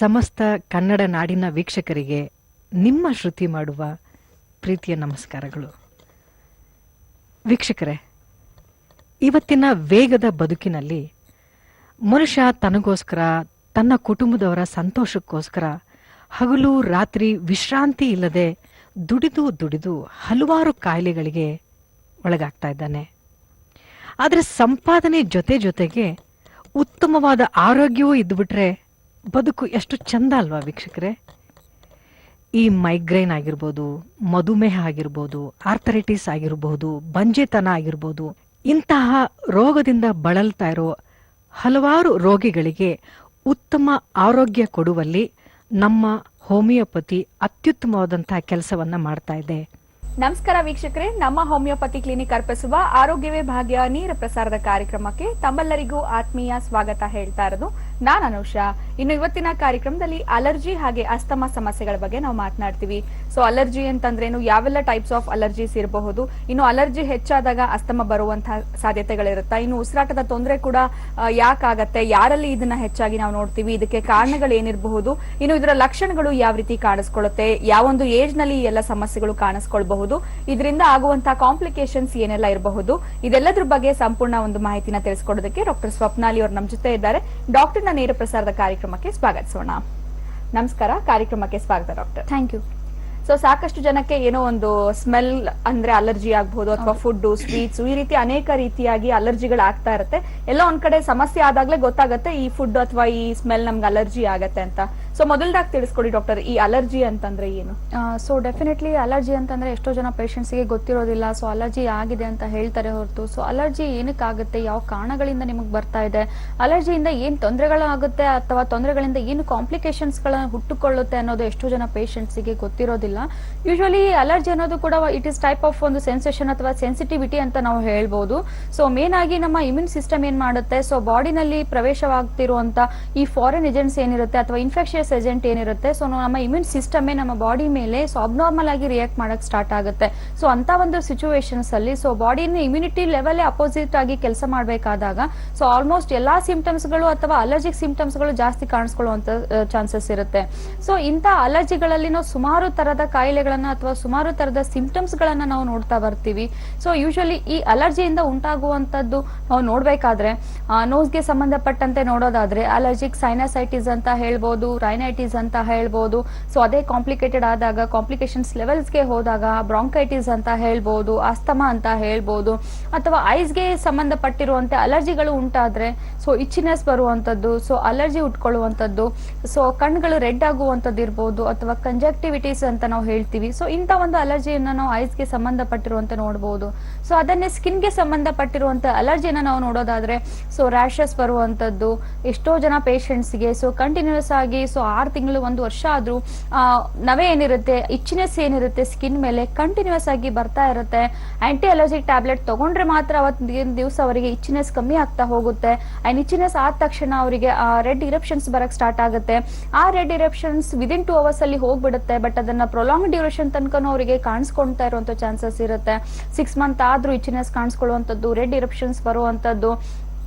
ಸಮಸ್ತ ಕನ್ನಡ ನಾಡಿನ ವೀಕ್ಷಕರಿಗೆ ನಿಮ್ಮ ಶ್ರುತಿ ಮಾಡುವ ಪ್ರೀತಿಯ ನಮಸ್ಕಾರಗಳು. ವೀಕ್ಷಕರೇ, ಇವತ್ತಿನ ವೇಗದ ಬದುಕಿನಲ್ಲಿ ಮನುಷ್ಯ ತನಗೋಸ್ಕರ, ತನ್ನ ಕುಟುಂಬದವರ ಸಂತೋಷಕ್ಕೋಸ್ಕರ ಹಗಲು ರಾತ್ರಿ ವಿಶ್ರಾಂತಿ ಇಲ್ಲದೆ ದುಡಿದು ದುಡಿದು ಹಲವಾರು ಕಾಯಿಲೆಗಳಿಗೆ ಒಳಗಾಗ್ತಾ ಇದ್ದಾನೆ. ಆದರೆ ಸಂಪಾದನೆ ಜೊತೆಗೆ ಉತ್ತಮವಾದ ಆರೋಗ್ಯವೂ ಇದ್ದುಬಿಟ್ರೆ ಬದುಕು ಎಷ್ಟು ಚಂದ ಅಲ್ವಾ ವೀಕ್ಷಕರೇ? ಈ ಮೈಗ್ರೇನ್ ಆಗಿರ್ಬೋದು, ಮಧುಮೇಹ ಆಗಿರ್ಬೋದು, ಆರ್ಥರೈಟಿಸ್ ಆಗಿರ್ಬೋದು, ಬಂಜೆತನ ಆಗಿರ್ಬೋದು, ಇಂತಹ ರೋಗದಿಂದ ಬಳಲ್ತಾ ಇರೋ ಹಲವಾರು ರೋಗಿಗಳಿಗೆ ಉತ್ತಮ ಆರೋಗ್ಯ ಕೊಡುವಲ್ಲಿ ನಮ್ಮ ಹೋಮಿಯೋಪತಿ ಅತ್ಯುತ್ತಮವಾದಂತಹ ಕೆಲಸವನ್ನ ಮಾಡ್ತಾ ಇದೆ. ನಮಸ್ಕಾರ ವೀಕ್ಷಕರೇ, ನಮ್ಮ ಹೋಮಿಯೋಪತಿ ಕ್ಲಿನಿಕ್ ಅರ್ಪಿಸುವ ಆರೋಗ್ಯವೇ ಭಾಗ್ಯ ನೇರ ಪ್ರಸಾರದ ಕಾರ್ಯಕ್ರಮಕ್ಕೆ ತಮ್ಮೆಲ್ಲರಿಗೂ ಆತ್ಮೀಯ ಸ್ವಾಗತ ಹೇಳ್ತಾ ಇರೋದು ನಾನು ಅನುಷಾ. ಇನ್ನು ಇವತ್ತಿನ ಕಾರ್ಯಕ್ರಮದಲ್ಲಿ ಅಲರ್ಜಿ ಹಾಗೆ ಅಸ್ತಮಾ ಸಮಸ್ಯೆಗಳ ಬಗ್ಗೆ ನಾವು ಮಾತನಾಡ್ತೀವಿ. ಸೊ ಅಲರ್ಜಿ ಅಂತಂದ್ರೇನು, ಯಾವೆಲ್ಲ ಟೈಪ್ಸ್ ಆಫ್ ಅಲರ್ಜೀಸ್ ಇರಬಹುದು, ಇನ್ನು ಅಲರ್ಜಿ ಹೆಚ್ಚಾದಾಗ ಅಸ್ತಮಾ ಬರುವಂತಹ ಸಾಧ್ಯತೆಗಳಿರುತ್ತಾ, ಇನ್ನು ಉಸಿರಾಟದ ತೊಂದರೆ ಕೂಡ ಯಾಕಾಗತ್ತೆ, ಯಾರಲ್ಲಿ ಇದನ್ನ ಹೆಚ್ಚಾಗಿ ನಾವು ನೋಡ್ತೀವಿ, ಇದಕ್ಕೆ ಕಾರಣಗಳು ಏನಿರಬಹುದು, ಇನ್ನು ಇದರ ಲಕ್ಷಣಗಳು ಯಾವ ರೀತಿ ಕಾಣಿಸ್ಕೊಳ್ಳುತ್ತೆ, ಯಾವೊಂದು ಏಜ್ ನಲ್ಲಿ ಈ ಎಲ್ಲ ಸಮಸ್ಯೆಗಳು ಕಾಣಿಸ್ಕೊಳ್ಬಹುದು, ಇದರಿಂದ ಆಗುವಂತಹ ಕಾಂಪ್ಲಿಕೇಶನ್ಸ್ ಏನೆಲ್ಲ ಇರಬಹುದು, ಇದೆಲ್ಲದ್ರ ಬಗ್ಗೆ ಸಂಪೂರ್ಣ ಒಂದು ಮಾಹಿತಿನ ತಿಳಿಸ್ಕೊಡೋದಕ್ಕೆ ಡಾಕ್ಟರ್ ಸ್ವಪ್ನಾಲಿ ಅವರು ನಮ್ಮ ಜೊತೆ ಇದ್ದಾರೆ. ಡಾಕ್ಟರ್ ನೇರ ಪ್ರಸಾರದ ಕಾರ್ಯಕ್ರಮಕ್ಕೆ ಸ್ವಾಗತಿಸೋಣ. ನಮಸ್ಕಾರ, ಕಾರ್ಯಕ್ರಮಕ್ಕೆ ಸ್ವಾಗತ ಡಾಕ್ಟರ್. Thank you. ಸೊ ಸಾಕಷ್ಟು ಜನಕ್ಕೆ ಏನೋ ಒಂದು ಸ್ಮೆಲ್ ಅಂದ್ರೆ ಅಲರ್ಜಿ ಆಗಬಹುದು, ಅಥವಾ ಫುಡ್, ಸ್ವೀಟ್ಸ್, ಈ ರೀತಿ ಅನೇಕ ರೀತಿಯಾಗಿ ಅಲರ್ಜಿಗಳು ಆಗ್ತಾ ಇರುತ್ತೆ. ಎಲ್ಲ ಒಂದ್ ಕಡೆ ಸಮಸ್ಯೆ ಆದಾಗ್ಲೇ ಗೊತ್ತಾಗತ್ತೆ ಈ ಫುಡ್ ಅಥವಾ ಈ ಸ್ಮೆಲ್ ನಮ್ಗೆ ಅಲರ್ಜಿ ಆಗತ್ತೆ ಅಂತ. ಸೊ ಮೊದಲದಾಗಿ ತಿಳಿಸ್ಕೊಡಿ ಡಾಕ್ಟರ್, ಈ ಅಲರ್ಜಿ ಅಂತಂದ್ರೆ ಏನು? ಸೊ ಡೆಫಿನೆಟ್ಲಿ ಅಲರ್ಜಿ ಅಂತಂದ್ರೆ ಎಷ್ಟೋ ಜನ ಪೇಷಂಟ್ಸ್ಗೆ ಗೊತ್ತಿರೋದಿಲ್ಲ. ಸೊ ಅಲರ್ಜಿ ಆಗಿದೆ ಅಂತ ಹೇಳ್ತಾರೆ ಹೊರತು, ಸೊ ಅಲರ್ಜಿ ಏನಕ್ಕಾಗುತ್ತೆ, ಯಾವ ಕಾರಣಗಳಿಂದ ನಿಮಗೆ ಬರ್ತಾ ಇದೆ, ಅಲರ್ಜಿಯಿಂದ ಏನ್ ತೊಂದರೆಗಳಾಗುತ್ತೆ ಅಥವಾ ತೊಂದರೆಗಳಿಂದ ಏನು ಕಾಂಪ್ಲಿಕೇಶನ್ಸ್ ಗಳನ್ನ ಹುಟ್ಟುಕೊಳ್ಳುತ್ತೆ ಅನ್ನೋದು ಎಷ್ಟೋ ಜನ ಪೇಷಂಟ್ಸ್ಗೆ ಗೊತ್ತಿರೋದಿಲ್ಲ. ಯೂಶುವಲಿ ಅಲರ್ಜಿ ಅನ್ನೋದು ಕೂಡ ಇಟ್ ಇಸ್ ಟೈಪ್ ಆಫ್ ಒಂದು ಸೆನ್ಸೇಷನ್ ಅಥವಾ ಸೆನ್ಸಿಟಿವಿಟಿ ಅಂತ ನಾವು ಹೇಳ್ಬೋದು. ಸೊ ಮೇನ್ ಆಗಿ ನಮ್ಮ ಇಮ್ಯೂನ್ ಸಿಸ್ಟಮ್ ಏನ್ ಮಾಡುತ್ತೆ, ಸೊ ಬಾಡಿನಲ್ಲಿ ಪ್ರವೇಶವಾಗ್ತಿರುವಂತ ಈ ಫಾರಿನ್ ಏಜೆಂಟ್ಸ್ ಏನಿರುತ್ತೆ ಅಥವಾ ಇನ್ಫೆಕ್ಷಿಯಸ್ ಏಜೆಂಟ್ ಏನಿರುತ್ತೆ, ಸೊ ನಮ್ಮ ಇಮ್ಯೂನ್ ಸಿಸ್ಟಮ್ ನಮ್ಮ ಬಾಡಿ ಮೇಲೆ ಸೊ ಅಬ್ನಾರ್ಮಲ್ ಆಗಿ ರಿಯಾಕ್ಟ್ ಮಾಡಕ್ ಸ್ಟಾರ್ಟ್ ಆಗುತ್ತೆ. ಸೊ ಅಂತ ಒಂದು ಸಿಚುವೇಶನ್ಸ್ ಅಲ್ಲಿ ಸೊ ಬಾಡಿನ ಇಮ್ಯುನಿಟಿ ಲೆವೆಲ್ ಅಪೋಸಿಟ್ ಆಗಿ ಕೆಲಸ ಮಾಡಬೇಕಾದಾಗ ಸೊ ಆಲ್ಮೋಸ್ಟ್ ಎಲ್ಲಾ ಸಿಂಪ್ಟಮ್ಸ್ ಗಳು ಅಥವಾ ಅಲರ್ಜಿಕ್ ಸಿಂಪ್ಟಮ್ಸ್ ಗಳು ಜಾಸ್ತಿ ಕಾಣಿಸ್ಕೊಳ್ಳುವಂತ ಚಾನ್ಸಸ್ ಇರುತ್ತೆ. ಸೊ ಇಂತ ಅಲರ್ಜಿಗಳಲ್ಲಿ ನಾವು ಸುಮಾರು ತರದ ಕಾಯಿಲೆಗಳನ್ನ ಅಥವಾ ಸುಮಾರು ತರದ ಸಿಂಪ್ಟಮ್ಸ್ ಗಳನ್ನ ನಾವು ನೋಡ್ತಾ ಬರ್ತೀವಿ. ಸೊ ಯೂಶುವಲಿ ಈ ಅಲರ್ಜಿಯಿಂದ ಉಂಟಾಗುವಂತದ್ದು ನಾವು ನೋಡ್ಬೇಕಾದ್ರೆ ನೋಸ್ಗೆ ಸಂಬಂಧಪಟ್ಟಂತೆ ನೋಡೋದಾದ್ರೆ ಅಲರ್ಜಿಕ್ ಸೈನಸೈಟಿಸ್ ಅಂತ ಹೇಳ್ಬೋದು, ರೈನೈಟಿಸ್ ಅಂತ ಹೇಳ್ಬೋದು. ಸೊ ಅದೇ ಕಾಂಪ್ಲಿಕೇಟೆಡ್ ಆದಾಗ, ಕಾಂಪ್ಲಿಕೇಶನ್ಸ್ ಲೆವೆಲ್ಸ್ಗೆ ಹೋದಾಗ ಬ್ರಾಂಕೈಟಿಸ್ ಅಂತ ಹೇಳ್ಬೋದು, ಅಸ್ತಮಾ ಅಂತ ಹೇಳ್ಬೋದು, ಅಥವಾ ಐಸ್ಗೆ ಸಂಬಂಧಪಟ್ಟಿರುವಂತೆ ಅಲರ್ಜಿಗಳು ಉಂಟಾದ್ರೆ ಸೊ ಇಚ್ಚಿನೆಸ್ ಬರುವಂತದ್ದು, ಸೊ ಅಲರ್ಜಿ ಉಟ್ಕೊಳ್ಳುವಂತದ್ದು, ಸೊ ಕಣ್ಗಳು ರೆಡ್ ಆಗುವಂತದ್ದು ಇರ್ಬೋದು, ಅಥವಾ ಕಂಜಕ್ಟಿವಿಟೀಸ್ ಅಂತ ನಾವು ಹೇಳ್ತೀವಿ. ಸೊ ಇಂಥ ಒಂದು ಅಲರ್ಜಿಯನ್ನ ನಾವು ಐಸ್ಗೆ ಸಂಬಂಧಪಟ್ಟಿರುವಂತೆ ನೋಡಬಹುದು. ಸೊ ಅದನ್ನೇ ಸ್ಕಿನ್ಗೆ ಸಂಬಂಧಪಟ್ಟಿರುವಂತ ಅಲರ್ಜಿನ ನಾವು ನೋಡೋದಾದ್ರೆ ಸೊ ರ್ಯಾಷಸ್ ಬರುವಂತದ್ದು ಎಷ್ಟೋ ಜನ ಪೇಷಂಟ್ಸ್ಗೆ ಸೊ ಕಂಟಿನ್ಯೂಸ್ ಆಗಿ ಸೊ 6 ತಿಂಗಳು 1 ವರ್ಷ ಆದ್ರೂ ನವೆ ಏನಿರುತ್ತೆ, ಇಚ್ಚಿನೆಸ್ ಏನಿರುತ್ತೆ ಸ್ಕಿನ್ ಮೇಲೆ ಕಂಟಿನ್ಯೂಸ್ ಆಗಿ ಬರ್ತಾ ಇರುತ್ತೆ. ಆಂಟಿ ಅಲರ್ಜಿಕ್ ಟ್ಯಾಬ್ಲೆಟ್ ತಗೊಂಡ್ರೆ ಮಾತ್ರ ಅವತ್ತಿನ ದಿವಸ ಅವರಿಗೆ ಇಚ್ಚಿನೆಸ್ ಕಮ್ಮಿ ಆಗ್ತಾ ಹೋಗುತ್ತೆ. ಅಂಡ್ ಇಚ್ಚಿನೆಸ್ ಆದ ತಕ್ಷಣ ಅವರಿಗೆ ರೆಡ್ ಇರಪ್ಷನ್ಸ್ ಬರಕ್ ಸ್ಟಾರ್ಟ್ ಆಗುತ್ತೆ. ಆ ರೆಡ್ ಇರಪ್ಷನ್ಸ್ ವಿದಿನ್ 2 ಅವರ್ಸ್ ಅಲ್ಲಿ ಹೋಗ್ಬಿಡುತ್ತೆ. ಬಟ್ ಅದನ್ನ ಪ್ರೊಲಾಂಗ್ ಡ್ಯೂರೇಷನ್ ತನಕ ಅವರಿಗೆ ಕಾಣಿಸ್ಕೊಳ್ತಾ ಇರುವಂತ ಚಾನ್ಸಸ್ ಇರುತ್ತೆ. 6 ಮಂತ್ ಆದ್ರೂ ಇಚ್ಚಿನೆಸ್ ಕಾಣಿಸ್ಕೊಳ್ಳುವಂತದ್ದು, ರೆಡ್ ಇರಪ್ಷನ್ಸ್ ಬರುವಂತದ್ದು.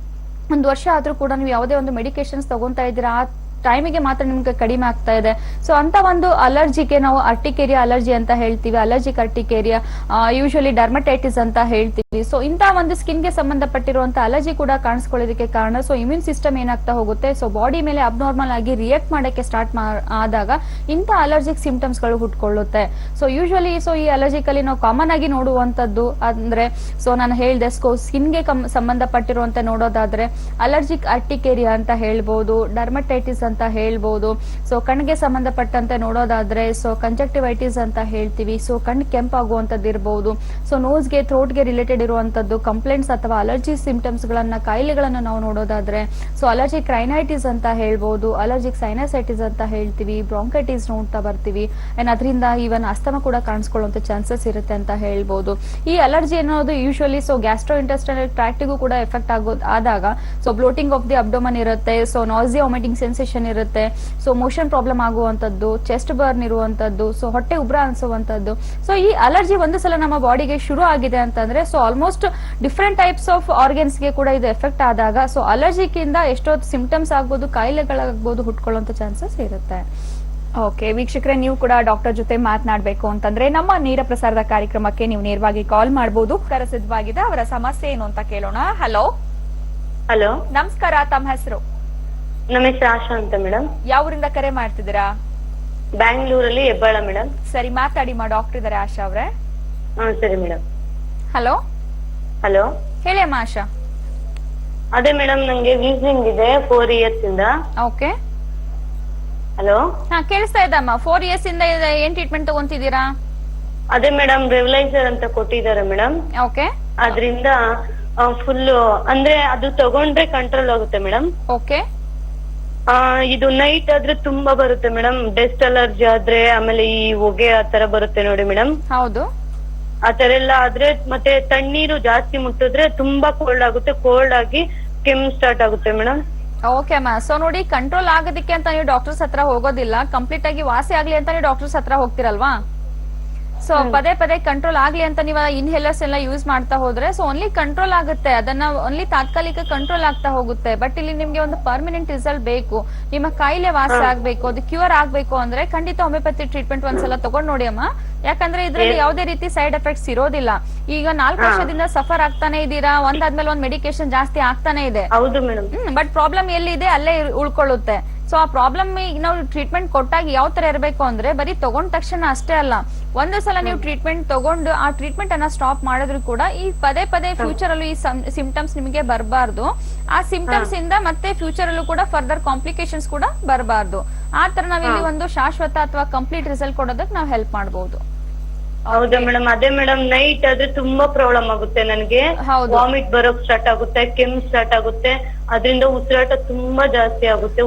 1 ವರ್ಷ ಆದ್ರೂ ಕೂಡ ನೀವು ಯಾವುದೇ ಒಂದು ಮೆಡಿಕೇಶನ್ಸ್ ತಗೊಂತಾ ಇದ್ದೀರಾ, ಆ ಟೈಮಿಗೆ ಮಾತ್ರ ನಿಮ್ಗೆ ಕಡಿಮೆ ಆಗ್ತಾ ಇದೆ. ಸೊ ಅಂತ ಒಂದು ಅಲರ್ಜಿಗೆ ನಾವು ಅರ್ಟಿಕೇರಿಯಾ ಅಲರ್ಜಿ ಅಂತ ಹೇಳ್ತೀವಿ, ಅಲರ್ಜಿಕ್ ಅರ್ಟಿಕೇರಿಯಾ, ಯೂಶುವಲಿ ಡರ್ಮಟೈಟಿಸ್ ಅಂತ ಹೇಳ್ತೀವಿ. ಸೊ ಇಂತ ಒಂದು ಸ್ಕಿನ್ಗೆ ಸಂಬಂಧಪಟ್ಟಿರುವಂತ ಅಲರ್ಜಿ ಕೂಡ ಕಾಣಿಸ್ಕೊಳ್ಳೋದಕ್ಕೆ ಕಾರಣ ಸೊ ಇಮ್ಯೂನ್ ಸಿಸ್ಟಮ್ ಏನಾಗ್ತಾ ಹೋಗುತ್ತೆ, ಸೊ ಬಾಡಿ ಮೇಲೆ ಅಬ್ನಾರ್ಮಲ್ ಆಗಿ ರಿಯಾಕ್ಟ್ ಮಾಡಕ್ಕೆ ಸ್ಟಾರ್ಟ್ ಆದಾಗ ಇಂತ ಅಲರ್ಜಿಕ್ ಸಿಂಪ್ಟಮ್ಸ್ ಗಳು ಹುಟ್ಕೊಳ್ಳುತ್ತೆ. ಸೊ ಯೂಶುವಲಿ ಸೊ ಈ ಅಲರ್ಜಿಕ್ ಅಲ್ಲಿ ನಾವು ಕಾಮನ್ ಆಗಿ ನೋಡುವಂತದ್ದು ಅಂದ್ರೆ ಸೊ ನಾನು ಹೇಳ್ದೆ ಸ್ಕಿನ್ಗೆ ಸಂಬಂಧಪಟ್ಟಿರುವಂತೆ ನೋಡೋದಾದ್ರೆ ಅಲರ್ಜಿಕ್ ಅರ್ಟಿಕೇರಿಯಾ ಅಂತ ಹೇಳ್ಬೋದು, ಡರ್ಮಟೈಟಿಸ್ ಅಂತ ಹೇಳ್ಬೋದು. ಸೊ ಕಣ್ಣಿಗೆ ಸಂಬಂಧಪಟ್ಟಂತೆ ನೋಡೋದಾದ್ರೆ ಸೊ ಕಂಜಕ್ಟಿವೈಟಿಸ್ ಅಂತ ಹೇಳ್ತೀವಿ, ಸೊ ಕಣ್ಣು ಕೆಂಪಾಗುವಂತದ್ದು ಇರಬಹುದು. ಸೊ ನೋಸ್ಗೆ, ಥ್ರೋಟ್ಗೆ ರಿಲೇಟೆಡ್ ಇರುವಂತದ್ದು ಕಂಪ್ಲೇಂಟ್ಸ್ ಅಥವಾ ಅಲರ್ಜಿ ಸಿಂಪ್ಟಮ್ಸ್ ಗಳನ್ನ, ಕಾಯಿಲೆಗಳನ್ನ ನಾವು ನೋಡೋದಾದ್ರೆ ಸೊ ಅಲರ್ಜಿಕ್ ರೈನೈಟಿಸ್ ಅಂತ ಹೇಳ್ಬೋದು, ಅಲರ್ಜಿಕ್ ಸೈನಸೈಟಿಸ್ ಅಂತ ಹೇಳ್ತೀವಿ, ಬ್ರಾಂಕೈಟಿಸ್ ನೋಡ್ತಾ ಬರ್ತೀವಿ. ಅಂಡ್ ಅದರಿಂದ ಈವನ್ ಅಸ್ತಮಾ ಕೂಡ ಕಾಣಿಸ್ಕೊಳ್ಳುವಂತ ಚಾನ್ಸಸ್ ಇರುತ್ತೆ ಅಂತ ಹೇಳ್ಬೋದು. ಈ ಅಲರ್ಜಿ ಅನ್ನೋದು ಯೂಶುವಲಿ ಸೊ ಗ್ಯಾಸ್ಟ್ರೋ ಇಂಟೆಸ್ಟೈನಲ್ ಟ್ರಾಕ್ಟಿಗೂ ಕೂಡ ಎಫೆಕ್ಟ್ ಆದಾಗ so bloating of the abdomen ಇರುತ್ತೆ, ಸೊ ನಾಸಿಯಾ ವಾಮಿಟಿಂಗ್ ಸೆನ್ಸೇಷನ್ ಇರುತ್ತೆ, ಸೊ ಮೋಷನ್ ಪ್ರಾಬ್ಲಮ್ ಆಗುವಂತದ್ದು, ಚೆಸ್ಟ್ ಬರ್ನ್ ಇರುವಂತದ್ದು, ಸೊ ಹೊಟ್ಟೆ ಉಬ್ರ ಅನ್ಸುವಂತದ್ದು. ಸೊ ಈ ಅಲರ್ಜಿ ಒಂದು ಸಲ ನಮ್ಮ ಬಾಡಿಗೆ ಶುರು ಆಗಿದೆ ಅಂತಂದ್ರೆ so almost different types of organs ಗೆ ಕೂಡ ಇದು ಎಫೆಕ್ಟ್ ಆದಾಗ ಸೊ ಅಲರ್ಜಿಕಿಂದ ಎಷ್ಟೋ ಸಿಂಪ್ಟಮ್ಸ್ ಆಗ್ಬೋದು, ಕಾಯಿಲೆಗಳಾಗ್ಬೋದು ಹುಟ್ಕೊಳ್ಳುವಂತ ಚಾನ್ಸಸ್ ಇರುತ್ತೆ. ಓಕೆ ವೀಕ್ಷಕರೇ, ನೀವು ಕೂಡ ಡಾಕ್ಟರ್ ಜೊತೆ ಮಾತನಾಡಬೇಕು ಅಂತಂದ್ರೆ ನಮ್ಮ ನೇರ ಪ್ರಸಾರದ ಕಾರ್ಯಕ್ರಮಕ್ಕೆ ನೀವು ನೇರವಾಗಿ ಕಾಲ್ ಮಾಡಬಹುದು. ಸಿದ್ಧವಾಗಿದೆ, ಅವರ ಸಮಸ್ಯೆ ಏನು ಅಂತ ಕೇಳೋಣ. ಹಲೋ ಹಲೋ, ನಮಸ್ಕಾರ, ತಮ್ಮ ಹೆಸರು? ನಮ್ಮ ಹೆಸರು ಆಶಾ ಅಂತ ಮೇಡಮ್. ಯಾವ ಊರಿಂದ ಕರೆ ಮಾಡ್ತಿದ್ದೀರಾ? ಬ್ಯಾಂಗ್ಳೂರಲ್ಲಿ ಹೆಬ್ಬಾಳ ಮೇಡಮ್. ಸರಿ, ಮಾತಾಡಿ ಡಾಕ್ಟರ್ ಇದಾರೆ ಆಶಾ ಅವ್ರೆ. ಹಾ ಸರಿ ಮೇಡಮ್. ಹಲೋ ಹಲೋ, ಹೇಳಿ ಅಮ್ಮ ಆಶಾ. ಅದೇ ಮೇಡಮ್, ನಂಗೆ ವೀಸಿಂಗ್ ಇದೆ 4 years ಇಂದ. ಓಕೆ, ಹಲೋ, ಹಾ ಕೇಳಿಸ್ತಾ ಇದ್ದಮ್ಮ. 4 years ಇಂದ ಏನ್ ಟ್ರೀಟ್ಮೆಂಟ್ ತಗೊಂತಿದ್ದೀರಾ? ಅದೇ ಮೇಡಮ್ ರೆವಲೈಸರ್ ಅಂತ ಕೊಟ್ಟಿದ್ದಾರೆ ಮೇಡಮ್. ಓಕೆ, ಅದ್ರಿಂದ ಫುಲ್ ಅಂದ್ರೆ ಅದು ತಗೊಂಡ್ರೆ ಕಂಟ್ರೋಲ್ ಆಗುತ್ತೆ ಮೇಡಮ್. ಓಕೆ, ಇದು ನೈಟ್ ಆದ್ರೆ ತುಂಬಾ ಬರುತ್ತೆ ಮೇಡಮ್. ಡಸ್ಟ್ ಅಲರ್ಜಿ ಆದ್ರೆ, ಆಮೇಲೆ ಈ ಹೊಗೆ ಆತರ ಬರುತ್ತೆ ನೋಡಿ ಮೇಡಮ್. ಹೌದು. ಆತರ ಎಲ್ಲ ಆದ್ರೆ, ಮತ್ತೆ ತಣ್ಣೀರು ಜಾಸ್ತಿ ಮುಟ್ಟಿದ್ರೆ ತುಂಬಾ ಕೋಲ್ಡ್ ಆಗುತ್ತೆ. ಕೋಲ್ಡ್ ಆಗಿ ಕೆಮ್ಮು ಸ್ಟಾರ್ಟ್ ಆಗುತ್ತೆ ಮೇಡಮ್. ಓಕೆ ಅಮ್ಮ. ಸೊ ನೋಡಿ, ಕಂಟ್ರೋಲ್ ಆಗೋದಕ್ಕೆ ಅಂತ ನೀವು ಡಾಕ್ಟರ್ಸ್ ಹತ್ರ ಹೋಗೋದಿಲ್ಲ, ಕಂಪ್ಲೀಟ್ ಆಗಿ ವಾಸಿ ಆಗ್ಲಿ ಅಂತ ನೀವು ಡಾಕ್ಟರ್ಸ್ ಹತ್ರ ಹೋಗ್ತಿರಲ್ವಾ? ಸೊ ಪದೇ ಪದೇ ಕಂಟ್ರೋಲ್ ಆಗ್ಲಿ ಅಂತ ನೀವು ಇನ್ಹೇಲರ್ಸ್ ಎಲ್ಲ ಯೂಸ್ ಮಾಡ್ತಾ ಹೋದ್ರೆ ಸೊ ಓನ್ಲಿ ಕಂಟ್ರೋಲ್ ಆಗುತ್ತೆ, ಅದನ್ನ ಓನ್ಲಿ ತಾತ್ಕಾಲಿಕ ಕಂಟ್ರೋಲ್ ಆಗ್ತಾ ಹೋಗುತ್ತೆ. ಬಟ್ ಇಲ್ಲಿ ನಿಮ್ಗೆ ಒಂದು ಪರ್ಮನೆಂಟ್ ರಿಸಲ್ಟ್ ಬೇಕು, ನಿಮ್ಮ ಕಾಯಿಲೆ ವಾಸಿ ಆಗ್ಬೇಕು, ಅದು ಕ್ಯೂರ್ ಆಗ್ಬೇಕು ಅಂದ್ರೆ ಖಂಡಿತ ಹೋಮಿಯೋಪತಿ ಟ್ರೀಟ್ಮೆಂಟ್ ಒಂದ್ಸಲ ತಗೊಂಡ್ ನೋಡಿ ಅಮ್ಮ. ಯಾಕಂದ್ರೆ ಇದ್ರಲ್ಲಿ ಯಾವುದೇ ರೀತಿ ಸೈಡ್ ಎಫೆಕ್ಟ್ಸ್ ಇರೋದಿಲ್ಲ. ಈಗ 4 ವರ್ಷದಿಂದ ಸಫರ್ ಆಗ್ತಾನೆ ಇದ್ದೀರಾ, ಒಂದಾದ್ಮೇಲೆ ಒಂದ್ ಮೆಡಿಕೇಶನ್ ಜಾಸ್ತಿ ಆಗ್ತಾನೆ ಇದೆ. ಹೌದು ಮೇಡಮ್. ಬಟ್ ಪ್ರಾಬ್ಲಮ್ ಎಲ್ಲಿದೆ ಅಲ್ಲೇ ಉಳ್ಕೊಳ್ಳುತ್ತೆ. ಸೊ ಆ ಪ್ರಾಬ್ಲಮ್ ನಾವು ಟ್ರೀಟ್ಮೆಂಟ್ ಕೊಟ್ಟಾಗ ಯಾವ ತರ ಇರಬೇಕು ಅಂದ್ರೆ ಬರೀ ತಗೊಂಡ ತಕ್ಷಣ ಅಷ್ಟೇ ಅಲ್ಲ, ಒಂದು ಸಲ ನೀವು ಟ್ರೀಟ್ಮೆಂಟ್ ತಗೊಂಡು ಆ ಟ್ರೀಟ್ಮೆಂಟ್ ಅನ್ನ ಸ್ಟಾಪ್ ಮಾಡಿದ್ರು ಕೂಡ ಈ ಪದೇ ಪದೇ ಫ್ಯೂಚರ್ ಅಲ್ಲೂ ಈ ಸಿಂಪ್ಟಮ್ಸ್ ನಿಮಗೆ ಬರಬಾರ್ದು. ಆ ಸಿಂಪ್ಟಮ್ಸ್ ಇಂದ ಮತ್ತೆ ಫ್ಯೂಚರ್ ಅಲ್ಲೂ ಕೂಡ ಫರ್ದರ್ ಕಾಂಪ್ಲಿಕೇಶನ್ಸ್ ಕೂಡ ಬರಬಾರ್ದು. ಆ ತರ ನಾವಿಲ್ಲಿ ಒಂದು ಶಾಶ್ವತ ಅಥವಾ ಕಂಪ್ಲೀಟ್ ರಿಸಲ್ಟ್ ಕೊಡೋದಕ್ಕೆ ನಾವು ಹೆಲ್ಪ್ ಮಾಡಬಹುದು. ಹೌದಾ ಮೇಡಮ್? ಅದೇ ಮೇಡಮ್, ನೈಟ್ ಆದ್ರೆ ತುಂಬಾ ಪ್ರಾಬ್ಲಮ್ ಆಗುತ್ತೆ ನನಗೆ. ವಾಮಿಟ್ ಬರೋಕ್ ಸ್ಟಾರ್ಟ್ ಆಗುತ್ತೆ, ಕೆಮ್ಮು ಸ್ಟಾರ್ಟ್ ಆಗುತ್ತೆ, ಅದರಿಂದ ಉಸಿರಾಟ ತುಂಬಾ ಜಾಸ್ತಿ ಆಗುತ್ತೆ.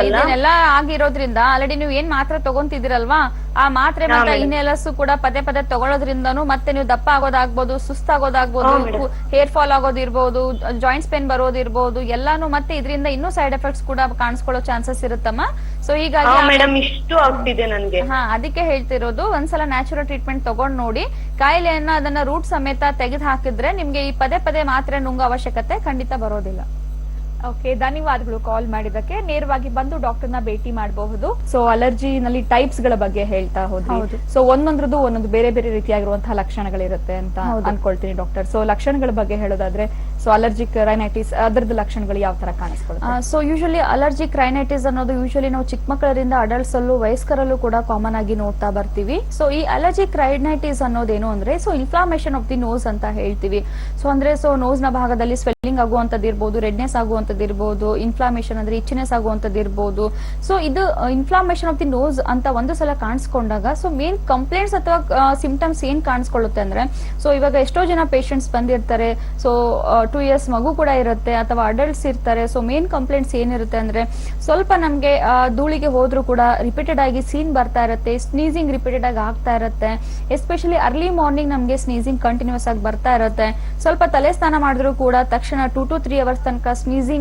ಇದನ್ನೆಲ್ಲ ಆಗಿರೋದ್ರಿಂದ ಆಲ್ರೆಡಿ ನೀವು ಏನ್ ಮಾತ್ರೆ ತಗೊಂತಿದಿರಲ್ವಾ, ಆ ಮಾತ್ರೆ ಮತ್ತೆ ಇನ್ನೆಲ್ಲಸು ಕೂಡ ಪದೇ ಪದೇ ತಗೊಳ್ಳೋದ್ರಿಂದನೂ ಮತ್ತೆ ನೀವು ದಪ್ಪ ಆಗೋದಾಗ್ಬೋದು, ಸುಸ್ತಾಗೋದಾಗ್ಬೋದು, ಹೇರ್ ಫಾಲ್ ಆಗೋದಿರ್ಬೋದು, ಜಾಯಿಂಟ್ಸ್ ಪೇನ್ ಬರೋದಿರ್ಬೋದು, ಎಲ್ಲಾನು ಮತ್ತೆ ಇದರಿಂದ ಇನ್ನೂ ಸೈಡ್ ಎಫೆಕ್ಟ್ಸ್ ಕೂಡ ಕಾಣಿಸ್ಕೊಳ್ಳೋ ಚಾನ್ಸಸ್ ಇರುತ್ತಮ್ಮ. ಸೊ ಹೀಗಾಗಿ ಇಷ್ಟು ಆಗ್ತಿದೆ ನನ್ಗೆ. ಅದಕ್ಕೆ ಹೇಳ್ತಿರೋದು, ಒಂದ್ಸಲ ನ್ಯಾಚುರಲ್ ಟ್ರೀಟ್ಮೆಂಟ್ ತಗೊಂಡ್ ನೋಡಿ, ಕಾಯಿಲೆಯನ್ನ ಅದನ್ನ ರೂಟ್ ಸಮೇತ ತೆಗೆದು ಹಾಕಿದ್ರೆ ನಿಮ್ಗೆ ಈ ಪದೇ ಪದೇ ಮಾತ್ರೆ ನುಂಗೋ ಅವಶ್ಯಕತೆ ಖಂಡಿತ ಬರೋದಿಲ್ಲ. ಓಕೆ, ಧನ್ಯವಾದಗಳು ಕಾಲ್ ಮಾಡಿದಕ್ಕೆ. ನೇರವಾಗಿ ಬಂದು ಡಾಕ್ಟರ್ ನ ಭೇಟಿ ಮಾಡಬಹುದು. ಸೊ ಅಲರ್ಜಿ ನಲ್ಲಿ ಟೈಪ್ಸ್ ಗಳ ಬಗ್ಗೆ ಹೇಳ್ತಾ ಹೋದ್ವಿ. ಸೊ ಒಂದೊಂದ್ರದ್ದು ಒಂದೊಂದು ಬೇರೆ ಬೇರೆ ರೀತಿಯಾಗಿರುವಂತಹ ಲಕ್ಷಣಗಳಿರುತ್ತೆ ಅಂತ ಅನ್ಕೊಳ್ತೀನಿ ಡಾಕ್ಟರ್. ಸೊ ಲಕ್ಷಣಗಳ ಬಗ್ಗೆ ಹೇಳೋದಾದ್ರೆ, ಸೊ ಅಲರ್ಜಿಕ್ ರೈನೈಟಿಸ್ ಅದರದ್ದು ಲಕ್ಷಣಗಳು ಯಾವ ತರ ಕಾಣಿಸ್ಕೊಳ್ಳುತ್ತೆ? ಸೊ ಯೂಶಲಿ ಅಲರ್ಜಿಕ್ ರೈನೈಟಿಸ್ ಅನ್ನೋದು ಯೂಶಲಿ ನಾವು ಚಿಕ್ಕ ಮಕ್ಕಳರಿಂದ ಅಡಲ್ಟ್ಸ್ ಅಲ್ಲೂ ವಯಸ್ಕರಲ್ಲೂ ಕೂಡ ಕಾಮನ್ ಆಗಿ ನೋಡ್ತಾ ಬರ್ತೀವಿ. ಸೊ ಈ ಅಲರ್ಜಿಕ್ ರೈನೈಟಿಸ್ ಅನ್ನೋದೇನು ಅಂದ್ರೆ so inflammation of the nose ಅಂತ ಹೇಳ್ತೀವಿ. ಸೊ ಅಂದ್ರೆ ಸೊ ನೋಸ್ ನ ಭಾಗದಲ್ಲಿ ಸ್ವೆಲ್ಲಿಂಗ್ ಆಗುವಂತದ್ದು ಇರ್ಬೋದು, ರೆಡ್ನೆಸ್ ಆಗುವಂತದ್ದು ಇರ್ಬೋದು, ಇನ್ಫ್ಲಾಮೇಶನ್ ಅಂದ್ರೆ ಇಚ್ಚಿನೆಸ್ ಆಗುವಂತದ್ದು ಇರ್ಬೋದು. ಸೊ ಇದು ಇನ್ಫ್ಲಾಮೇಶನ್ ಆಫ್ ದಿ ನೋಸ್ ಅಂತ ಒಂದು ಸಲ ಕಾಣಿಸ್ಕೊಂಡಾಗ ಸೊ ಮೇನ್ ಕಂಪ್ಲೇಂಟ್ಸ್ ಅಥವಾ ಸಿಂಪ್ಟಮ್ಸ್ ಏನ್ ಕಾಣಿಸ್ಕೊಳ್ಳುತ್ತೆ ಅಂದ್ರೆ, ಸೊ ಇವಾಗ ಎಷ್ಟೋ ಜನ ಪೇಷಂಟ್ಸ್ ಬಂದಿರ್ತಾರೆ, ಸೊ 2 years ಮಗು ಕೂಡ ಇರುತ್ತೆ ಅಥವಾ ಅಡಲ್ಟ್ಸ್ ಇರ್ತಾರೆ. ಸೊ ಮೇನ್ ಕಂಪ್ಲೇಂಟ್ಸ್ ಏನಿರುತ್ತೆ ಅಂದ್ರೆ, ಸ್ವಲ್ಪ ನಮ್ಗೆ ಧೂಳಿಗೆ ಹೋದ್ರೂ ಕೂಡ ರಿಪೀಟೆಡ್ ಆಗಿ ಸೀನ್ ಬರ್ತಾ ಇರುತ್ತೆ, ಸ್ನೀಸಿಂಗ್ ರಿಪೀಟೆಡ್ ಆಗಿ ಆಗ್ತಾ ಇರುತ್ತೆ, ಎಸ್ಪೆಷಲಿ ಅರ್ಲಿ ಮಾರ್ನಿಂಗ್ ನಮ್ಗೆ ಸ್ನೀಸಿಂಗ್ ಕಂಟಿನ್ಯೂಸ್ ಆಗಿ ಬರ್ತಾ ಇರುತ್ತೆ. ಸ್ವಲ್ಪ ತಲೆ ಸ್ನಾನ ಮಾಡಿದ್ರು ಕೂಡ ತಕ್ಷಣ 2 to 3 hours ತನಕ ಸ್ನೀಸಿಂಗ್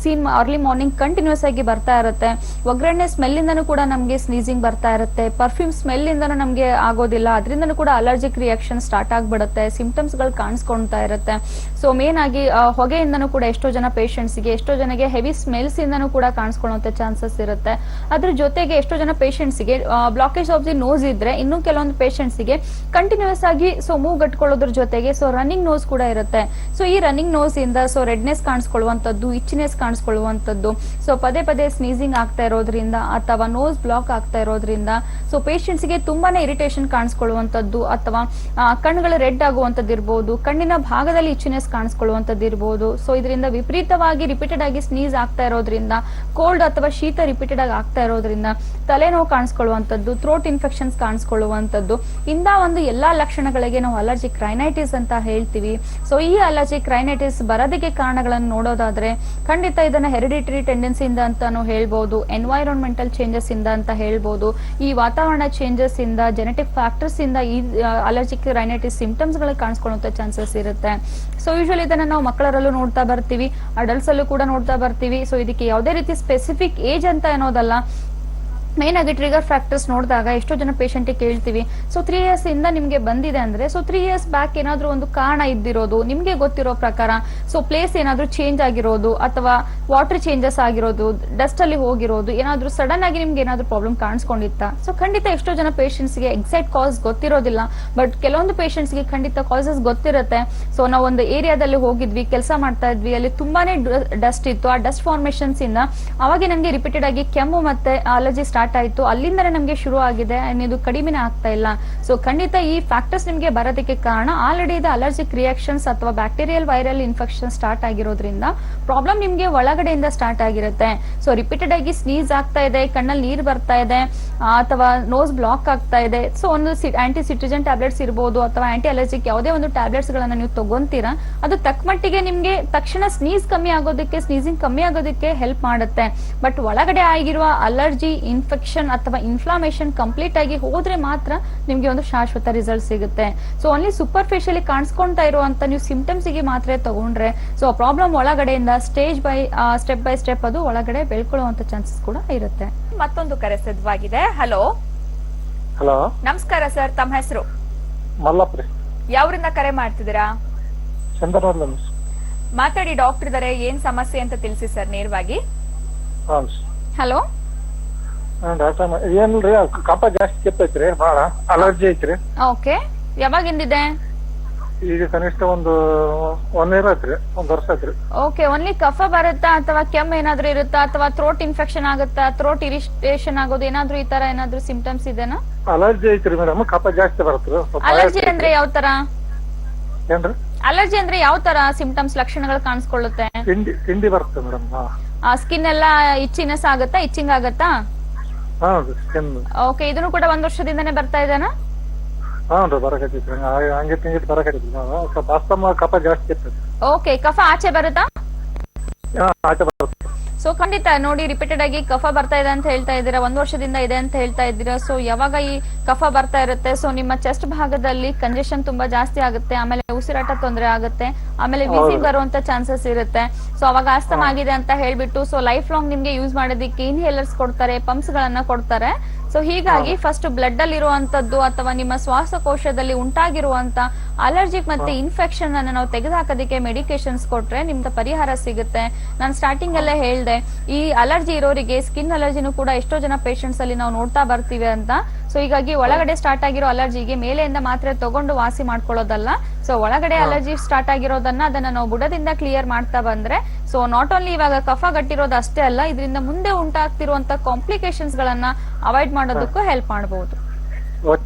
ಸೀನ್ ಅರ್ಲಿ ಮಾರ್ನಿಂಗ್ ಕಂಟಿನ್ಯೂಸ್ ಆಗಿ ಬರ್ತಾ ಇರುತ್ತೆ. ಒಗ್ಗರಣೆ ಸ್ಮೆಲ್ ಇಂದನೂ ಕೂಡ ನಮ್ಗೆ ಸ್ನೀಸಿಂಗ್ ಬರ್ತಾ ಇರುತ್ತೆ, ಪರ್ಫ್ಯೂಮ್ ಸ್ಮೆಲ್ ಇಂದನೂ ನಮ್ಗೆ ಆಗೋದಿಲ್ಲ, ಅದರಿಂದನೂ ಕೂಡ ಅಲರ್ಜಿಕ್ ರಿಯಾಕ್ಷನ್ ಸ್ಟಾರ್ಟ್ ಆಗ್ಬಿಡುತ್ತೆ, ಸಿಂಪ್ಟಮ್ಸ್ ಗಳು ಕಾಣಿಸ್ಕೊಳ್ತಾ ಇರುತ್ತೆ. ಸೊ ಮೇನ್ ಆಗಿ ಹೊಗೆಯಿಂದನೂ ಕೂಡ ಎಷ್ಟೋ ಜನ ಪೇಷಂಟ್ಸ್ ಗೆ, ಎಷ್ಟೋ ಜನಗೆ ಹೆವಿ ಸ್ಮೆಲ್ಸ್ ಇಂದನೂ ಕೂಡ ಕಾಣಿಸ್ಕೊಳ್ಳುವಂತ ಚಾನ್ಸಸ್ ಇರುತ್ತೆ. ಅದ್ರ ಜೊತೆಗೆ ಎಷ್ಟೋ ಜನ ಪೇಷಂಟ್ಸ್ ಗೆ ಬ್ಲಾಕೇಜ್ ಆಫ್ ದಿ ನೋಸ್ ಇದ್ರೆ, ಇನ್ನು ಕೆಲವೊಂದು ಪೇಷಂಟ್ಸ್ ಗೆ ಕಂಟಿನ್ಯೂಸ್ ಆಗಿ ಸೊ ಮೂಗ್ ಗಟ್ಕೊಳ್ಳೋದ್ರ ಜೊತೆಗೆ ಸೊ ರನ್ನಿಂಗ್ ನೋಸ್ ಕೂಡ ಇರುತ್ತೆ. ಸೊ ಈ ರನ್ನಿಂಗ್ ನೋಸ್ ಇಂದ ಸೊ ರೆಡ್ನೆಸ್ ಕಾಣಿಸ್ಕೊಳ್ಳುವಂತದ್ದು, ಇಚ್ಚಿನೆಸ್ ಕಾಣಿಸ್ಕೊಳ್ಳುವಂತದ್ದು, ಸೊ ಪದೇ ಪದೇ ಸ್ನೀಸಿಂಗ್ ಆಗ್ತಾ ಇರೋದ್ರಿಂದ ಅಥವಾ ನೋಸ್ ಬ್ಲಾಕ್ ಆಗ್ತಾ ಇರೋದ್ರಿಂದ ಸೊ ಪೇಷಂಟ್ಸ್ ಗೆ ತುಂಬಾನೇ ಇರಿಟೇಷನ್ ಕಾಣಿಸ್ಕೊಳ್ಳುವಂತದ್ದು ಅಥವಾ ಕಣ್ಣುಗಳು ರೆಡ್ ಆಗುವಂತದ್ದು ಇರ್ಬೋದು, ಕಣ್ಣಿನ ಭಾಗದಲ್ಲಿ ಇಚ್ಚಿನೆಸ್ ಕಾಣಿಸ್ಕೊಳ್ಳುವಂತದ್ದು ಇರ್ಬೋದು. ಸೊ ಇದರಿಂದ ವಿಪರೀತವಾಗಿ ರಿಪೀಟೆಡ್ ಆಗಿ ಸ್ನೀಸ್ ಆಗ್ತಾ ಇರೋದ್ರಿಂದ, ಕೋಲ್ಡ್ ಅಥವಾ ಶೀತ ರಿಪೀಟೆಡ್ ಆಗಿ ಆಗ್ತಾ ಇರೋದ್ರಿಂದ ತಲೆನೋವು ಕಾಣಿಸ್ಕೊಳ್ಳುವಂತದ್ದು, ಥ್ರೋಟ್ ಇನ್ಫೆಕ್ಷನ್ಸ್ ಕಾಣಿಸ್ಕೊಳ್ಳುವಂತದ್ದು, ಇಂದ ಒಂದು ಎಲ್ಲಾ ಲಕ್ಷಣಗಳಿಗೆ ನಾವು ಅಲರ್ಜಿಕ್ ರೈನೈಟಿಸ್ ಅಂತ ಹೇಳ್ತೀವಿ. ಸೊ ಈ ಅಲರ್ಜಿಕ್ ರೈನೈಟಿಸ್ ಬರೋದಕ್ಕೆ ಕಾರಣಗಳನ್ನು ನೋಡೋದಾದ್ರೆ ಖಂಡಿತ ಇದನ್ನ ಹೆರಿಡಿಟರಿ ಟೆಂಡೆನ್ಸಿ ಇಂದ ಅಂತಾನು ಹೇಳ್ಬಹುದು, ಎನ್ವೈರನ್ಮೆಂಟಲ್ ಚೇಂಜಸ್ ಇಂದ ಅಂತ ಹೇಳ್ಬಹುದು, ಈ ವಾತಾವರಣ ಚೇಂಜಸ್ ಇಂದ, ಜೆನೆಟಿಕ್ ಫ್ಯಾಕ್ಟರ್ಸ್ ಇಂದ ಈ ಅಲರ್ಜಿಕ್ ರೈನೈಟಿಸ್ ಸಿಂಪ್ಟಮ್ಸ್ ಗಳು ಕಾಣಿಸ್ಕೊಳ್ಳುವಂತ ಚಾನ್ಸಸ್ ಇರುತ್ತೆ. ಸೊ ಯೂಶಲಿ ಇದನ್ನ ನಾವು ಮಕ್ಕಳರಲ್ಲೂ ನೋಡ್ತಾ ಬರ್ತೀವಿ, ಅಡಲ್ಟ್ಸ್ ಅಲ್ಲೂ ಕೂಡ ನೋಡ್ತಾ ಬರ್ತೀವಿ. ಸೊ ಇದಕ್ಕೆ ಯಾವುದೇ ರೀತಿ ಸ್ಪೆಸಿಫಿಕ್ ಏಜ್ ಅಂತ ಅನ್ನೋದಲ್ಲ, ಮೇನ್ ಆಗಿ ಟ್ರಿಗರ್ ಫ್ಯಾಕ್ಟರ್ಸ್ ನೋಡಿದಾಗ ಎಷ್ಟೋ ಜನ ಪೇಷಂಟ್ ಕೇಳ್ತೀವಿ, ಸೊ 3 ಇಯರ್ಸ್ ಇಂದ ನಿಮ್ಗೆ ಬಂದಿದೆ ಅಂದ್ರೆ ಸೊ 3 ಇಯರ್ಸ್ ಬ್ಯಾಕ್ ಏನಾದ್ರೂ ಒಂದು ಕಾರಣ ಇದ್ದಿರೋದು ನಿಮ್ಗೆ ಗೊತ್ತಿರೋ ಪ್ರಕಾರ, ಸೊ ಪ್ಲೇಸ್ ಏನಾದ್ರೂ ಚೇಂಜ್ ಆಗಿರೋದು ಅಥವಾ ವಾಟರ್ ಚೇಂಜಸ್ ಆಗಿರೋದು, ಡಸ್ಟ್ ಅಲ್ಲಿ ಹೋಗಿರೋದು, ಏನಾದ್ರೂ ಸಡನ್ ಆಗಿ ನಿಮ್ಗೆ ಏನಾದ್ರೂ ಪ್ರಾಬ್ಲಮ್ ಕಾಣಿಸ್ಕೊಂಡಿತ್ತಾ? ಸೊ ಖಂಡಿತ ಎಷ್ಟೋ ಜನ ಪೇಷಂಟ್ಸ್ ಗೆ ಎಕ್ಸಾಕ್ಟ್ ಕಾಸ್ ಗೊತ್ತಿರೋದಿಲ್ಲ, ಬಟ್ ಕೆಲವೊಂದು ಪೇಷಂಟ್ಸ್ ಗೆ ಖಂಡಿತ ಕಾಸಸ್ ಗೊತ್ತಿರುತ್ತೆ. ಸೊ ನಾವು ಒಂದು ಏರಿಯಾದಲ್ಲಿ ಹೋಗಿದ್ವಿ, ಕೆಲಸ ಮಾಡ್ತಾ ಇದ್ವಿ, ಅಲ್ಲಿ ತುಂಬಾನೇ ಡಸ್ಟ್ ಇತ್ತು. ಆ ಡಸ್ಟ್ ಫಾರ್ಮೇಶನ್ಸ್ ಇಂದ ಅವಾಗ ನಮ್ಗೆ ರಿಪೀಟೆಡ್ ಆಗಿ ಕೆಮ್ಮು ಮತ್ತೆ ಅಲರ್ಜಿ ಸ್ಟಾರ್ಟ್ ಆಯ್ತು. ಅಲ್ಲಿಂದನೇ ನಮ್ಗೆ ಶುರು ಆಗಿದೆ, ಇದು ಕಡಿಮೆನೇ ಆಗ್ತಾ ಇಲ್ಲ. ಸೊ ಖಂಡಿತ ಈ ಫ್ಯಾಕ್ಟರ್ಸ್ ನಿಮ್ಗೆ ಬರೋದಕ್ಕೆ ಕಾರಣ ಆಲ್ರೆಡಿ ಇದು ಅಲರ್ಜಿಕ್ ರಿಯಾಕ್ಷನ್ಸ್ ಅಥವಾ ಬ್ಯಾಕ್ಟೀರಿಯಲ್ ವೈರಲ್ ಇನ್ಫೆಕ್ಷನ್ ಸ್ಟಾರ್ಟ್ ಆಗಿರೋದ್ರಿಂದ ಪ್ರಾಬ್ಲಮ್ ನಿಮ್ಗೆ ಒಳಗಡೆಯಿಂದ ಸ್ಟಾರ್ಟ್ ಆಗಿರುತ್ತೆ. ಸೊ ರಿಪೀಟೆಡ್ ಆಗಿ ಸ್ನೀಸ್ ಆಗ್ತಾ ಇದೆ, ಕಣ್ಣಲ್ಲಿ ನೀರು ಬರ್ತಾ ಇದೆ, ಅಥವಾ ನೋಸ್ ಬ್ಲಾಕ್ ಆಗ್ತಾ ಇದೆ. ಸೊ ಒಂದು ಆಂಟಿ ಸಿಟ್ರಿಜನ್ ಟ್ಯಾಬ್ಲೆಟ್ಸ್ ಇರಬಹುದು ಅಥವಾ ಆಂಟಿ ಅಲರ್ಜಿಕ್ ಯಾವುದೇ ಒಂದು ಟ್ಯಾಬ್ಲೆಟ್ಸ್ ಗಳನ್ನ ನೀವು ತಗೊಂತೀರಾ, ಅದು ತಕ್ಕ ಮಟ್ಟಿಗೆ ನಿಮ್ಗೆ ತಕ್ಷಣ ಸ್ನೀಸ್ ಕಮ್ಮಿ ಆಗೋದಕ್ಕೆ, ಸ್ನೀಸಿಂಗ್ ಕಮ್ಮಿ ಆಗೋದಕ್ಕೆ ಹೆಲ್ಪ್ ಮಾಡುತ್ತೆ. ಬಟ್ ಒಳಗಡೆ ಆಗಿರುವ ಅಲರ್ಜಿ ಇನ್ಫೆಕ್ಷನ್ ಅಥವಾ ಇನ್ಫ್ಲಾಮೇಷನ್ ಕಂಪ್ಲೀಟ್ ಆಗಿ ಹೋದ್ರೆ ಮಾತ್ರ ನಿಮ್ಗೆ ಒಂದು ಶಾಶ್ವತ ರಿಸಲ್ಟ್ ಸಿಗುತ್ತೆ. ಸೊ ಓನ್ಲಿ ಸೂಪರ್ಫಿಷಿಯಲಿ ಕಾಣಿಸ್ಕೊಂತಾ ಇರುವಂತ ನೀವು ಸಿಂಪ್ಟಮ್ಸ್ ಗೆ ಮಾತ್ರ ತಗೊಂಡ್ರೆ ಸೊ ಪ್ರಾಬ್ಲಮ್ ಒಳಗಡೆಯಿಂದ ಸ್ಟೆಪ್ ಬೈ ಸ್ಟೆಪ್ ಅದು ಒಳಗಡೆ ಬೆಳ್ಕೊಳ್ಳುವಂತ ಚಾನ್ಸಸ್ ಕೂಡ ಇರುತ್ತೆ. ಮತ್ತೊಂದು ಕರೆ ಸಿದ್ಧವಾಗಿದೆ. ಹಲೋ ಹಲೋ, ನಮಸ್ಕಾರ ಸರ್, ತಮ್ಮ ಹೆಸರು? ಮಲ್ಲಪ್ರಿ. ಯಾವ್ರಿಂದ ಕರೆ ಮಾಡ್ತಿದ್ದೀರಾ? ಚಂದನವರ್ಲ. ಮಾತಾಡಿ, ಡಾಕ್ಟರ್ ಇದಾರೆ, ಏನ್ ಸಮಸ್ಯೆ ಅಂತ ತಿಳಿಸಿ ಸರ್ ನೇರವಾಗಿ. ಹಾಂ ಹಲೋ, ಡಾಕ್ಟರ್, ಏನಿಲ್ರಿ, ಕಫ ಜಾಸ್ತಿ ಕೆಪ್ಪೈತ್ರಿ, ಬಾಳ ಅಲರ್ಜಿ ಐತ್ರಿ. ಓಕೆ, ಯಾವಾಗಿಂದಿದೆ? ಈಗ ಕನಿಷ್ಠ ಒಂದು 1 ಇಯರ್ ಆಯ್ತ್ರಿ, 1 ವರ್ಷ ಆಯ್ತ್ರಿ. ಓಕೆ, ಓನ್ಲಿ ಕಫ ಬರುತ್ತಾ ಅಥವಾ ಕೆಮ್ಮು ಏನಾದ್ರೂ ಇರುತ್ತಾ ಅಥವಾ ಥ್ರೋಟ್ ಇನ್ಫೆಕ್ಷನ್ ಆಗುತ್ತಾ, ಥ್ರೋಟ್ ಇರಿಟೇಷನ್ ಆಗೋದು ಏನಾದ್ರೂ ಈ ತರ ಏನಾದ್ರೂ ಸಿಂಪ್ಟಮ್ಸ್ ಇದೆನಾ? ಅಲರ್ಜಿ ಐತ್ರಿ ಮೇಡಮ್, ಕಫ ಜಾಸ್ತಿ ಬರತ್ರಿ. ಅಲರ್ಜಿ ಅಂದ್ರೆ ಯಾವ ತರ? ಏನ್ರಿ? ಅಲರ್ಜಿ ಅಂದ್ರೆ ಯಾವ ತರ ಸಿಂಪ್ಟಮ್ಸ್ ಲಕ್ಷಣಗಳು ಕಾಣಿಸ್ಕೊಳ್ಳುತ್ತೆ? ತಿಂಡಿ ಬರುತ್ತೆ ಮೇಡಮ್. ಸ್ಕಿನ್ ಎಲ್ಲ ಇಚ್ಚಿನೆಸ್ ಆಗುತ್ತಾ, ಇಚ್ಚಿಂಗ್ ಆಗುತ್ತಾ? ಓಕೆ, ಇದನ್ನು ಕೂಡ 1 ವರ್ಷದಿಂದನೇ ಬರ್ತಾ ಇದೆನಾ? ಹಾನ್ರಿ, ಬರಕತ್ತೈತ್ರಿ, ಹಂಗೆ ತಿಂಗಿಟ್ ಬರಕತ್ತೈತಿ. ಸ್ವಲ್ಪ ಅಸ್ತಮ ಕಫ ಜಾಸ್ತಿ ಇರ್ತೈತಿ. ಓಕೆ, ಕಫ ಆಚೆ ಬರುತ್ತಾ? ಆಚೆ ಬರುತ್ತೆ. ಸೊ ಖಂಡಿತ ನೋಡಿ, ರಿಪೀಟೆಡ್ ಆಗಿ ಕಫ ಬರ್ತಾ ಇದೆ ಅಂತ ಹೇಳ್ತಾ ಇದ್ದೀರಾ, 1 ವರ್ಷದಿಂದ ಇದೆ ಅಂತ ಹೇಳ್ತಾ ಇದ್ದೀರಾ. ಸೊ ಯಾವಾಗ ಈ ಕಫ ಬರ್ತಾ ಇರುತ್ತೆ, ಸೊ ನಿಮ್ಮ ಚೆಸ್ಟ್ ಭಾಗದಲ್ಲಿ ಕಂಜೆಷನ್ ತುಂಬಾ ಜಾಸ್ತಿ ಆಗುತ್ತೆ, ಆಮೇಲೆ ಉಸಿರಾಟ ತೊಂದರೆ ಆಗುತ್ತೆ, ಆಮೇಲೆ ವಿಸಿಂಗ್ ಬರುವಂತ ಚಾನ್ಸಸ್ ಇರುತ್ತೆ. ಸೊ ಅವಾಗ ಆಸ್ತಮ ಆಗಿದೆ ಅಂತ ಹೇಳ್ಬಿಟ್ಟು ಸೊ ಲೈಫ್ ಲಾಂಗ್ ನಿಮ್ಗೆ ಯೂಸ್ ಮಾಡೋದಕ್ಕೆ ಇನ್ಹೇಲರ್ಸ್ ಕೊಡ್ತಾರೆ, ಪಂಪ್ಸ್ ಗಳನ್ನ ಕೊಡ್ತಾರೆ. ಸೊ ಹೀಗಾಗಿ ಫಸ್ಟ್ ಬ್ಲಡ್ ಅಲ್ಲಿ ಇರುವಂತದ್ದು ಅಥವಾ ನಿಮ್ಮ ಶ್ವಾಸಕೋಶದಲ್ಲಿ ಉಂಟಾಗಿರುವಂತ ಅಲರ್ಜಿಕ್ ಮತ್ತೆ ಇನ್ಫೆಕ್ಷನ್ ಅನ್ನ ನಾವು ತೆಗೆದುಹಾಕೋದಕ್ಕೆ ಮೆಡಿಕೇಶನ್ಸ್ ಕೊಟ್ರೆ ನಿಮ್ಗೆ ಪರಿಹಾರ ಸಿಗುತ್ತೆ. ನಾನು ಸ್ಟಾರ್ಟಿಂಗ್ ಅಲ್ಲೇ ಹೇಳ್ದೆ, ಈ ಅಲರ್ಜಿ ಇರೋರಿಗೆ ಸ್ಕಿನ್ ಅಲರ್ಜಿನೂ ಕೂಡ ಎಷ್ಟೋ ಜನ ಪೇಷಂಟ್ಸ್ ಅಲ್ಲಿ ನಾವು ನೋಡ್ತಾ ಬರ್ತೀವಿ ಅಂತ. ಸೊ ಹೀಗಾಗಿ ಒಳಗಡೆ ಸ್ಟಾರ್ಟ್ ಆಗಿರೋ ಅಲರ್ಜಿಗೆ ಮೇಲೆಯಿಂದ ಮಾತ್ರೆ ತಗೊಂಡು ವಾಸಿ ಮಾಡ್ಕೊಳ್ಳೋದಲ್ಲ. ಸೊ ಒಳಗಡೆ ಅಲರ್ಜಿ ಸ್ಟಾರ್ಟ್ ಆಗಿರೋದನ್ನ ಅದನ್ನ ನಾವು ಬುಡದಿಂದ ಕ್ಲಿಯರ್ ಮಾಡ್ತಾ ಬಂದ್ರೆ ಸೊ ನಾಟ್ ಓನ್ಲಿ ಇವಾಗ ಕಫ ಗಟ್ಟಿರೋದು ಅಷ್ಟೇ ಅಲ್ಲ, ಇದರಿಂದ ಮುಂದೆ ಉಂಟಾಗ್ತಿರುವಂತ ಕಾಂಪ್ಲಿಕೇಶನ್ಸ್ ಗಳನ್ನ ಅವಾಯ್ಡ್ ಮಾಡೋದಕ್ಕೂ ಹೆಲ್ಪ್ ಮಾಡಬಹುದು.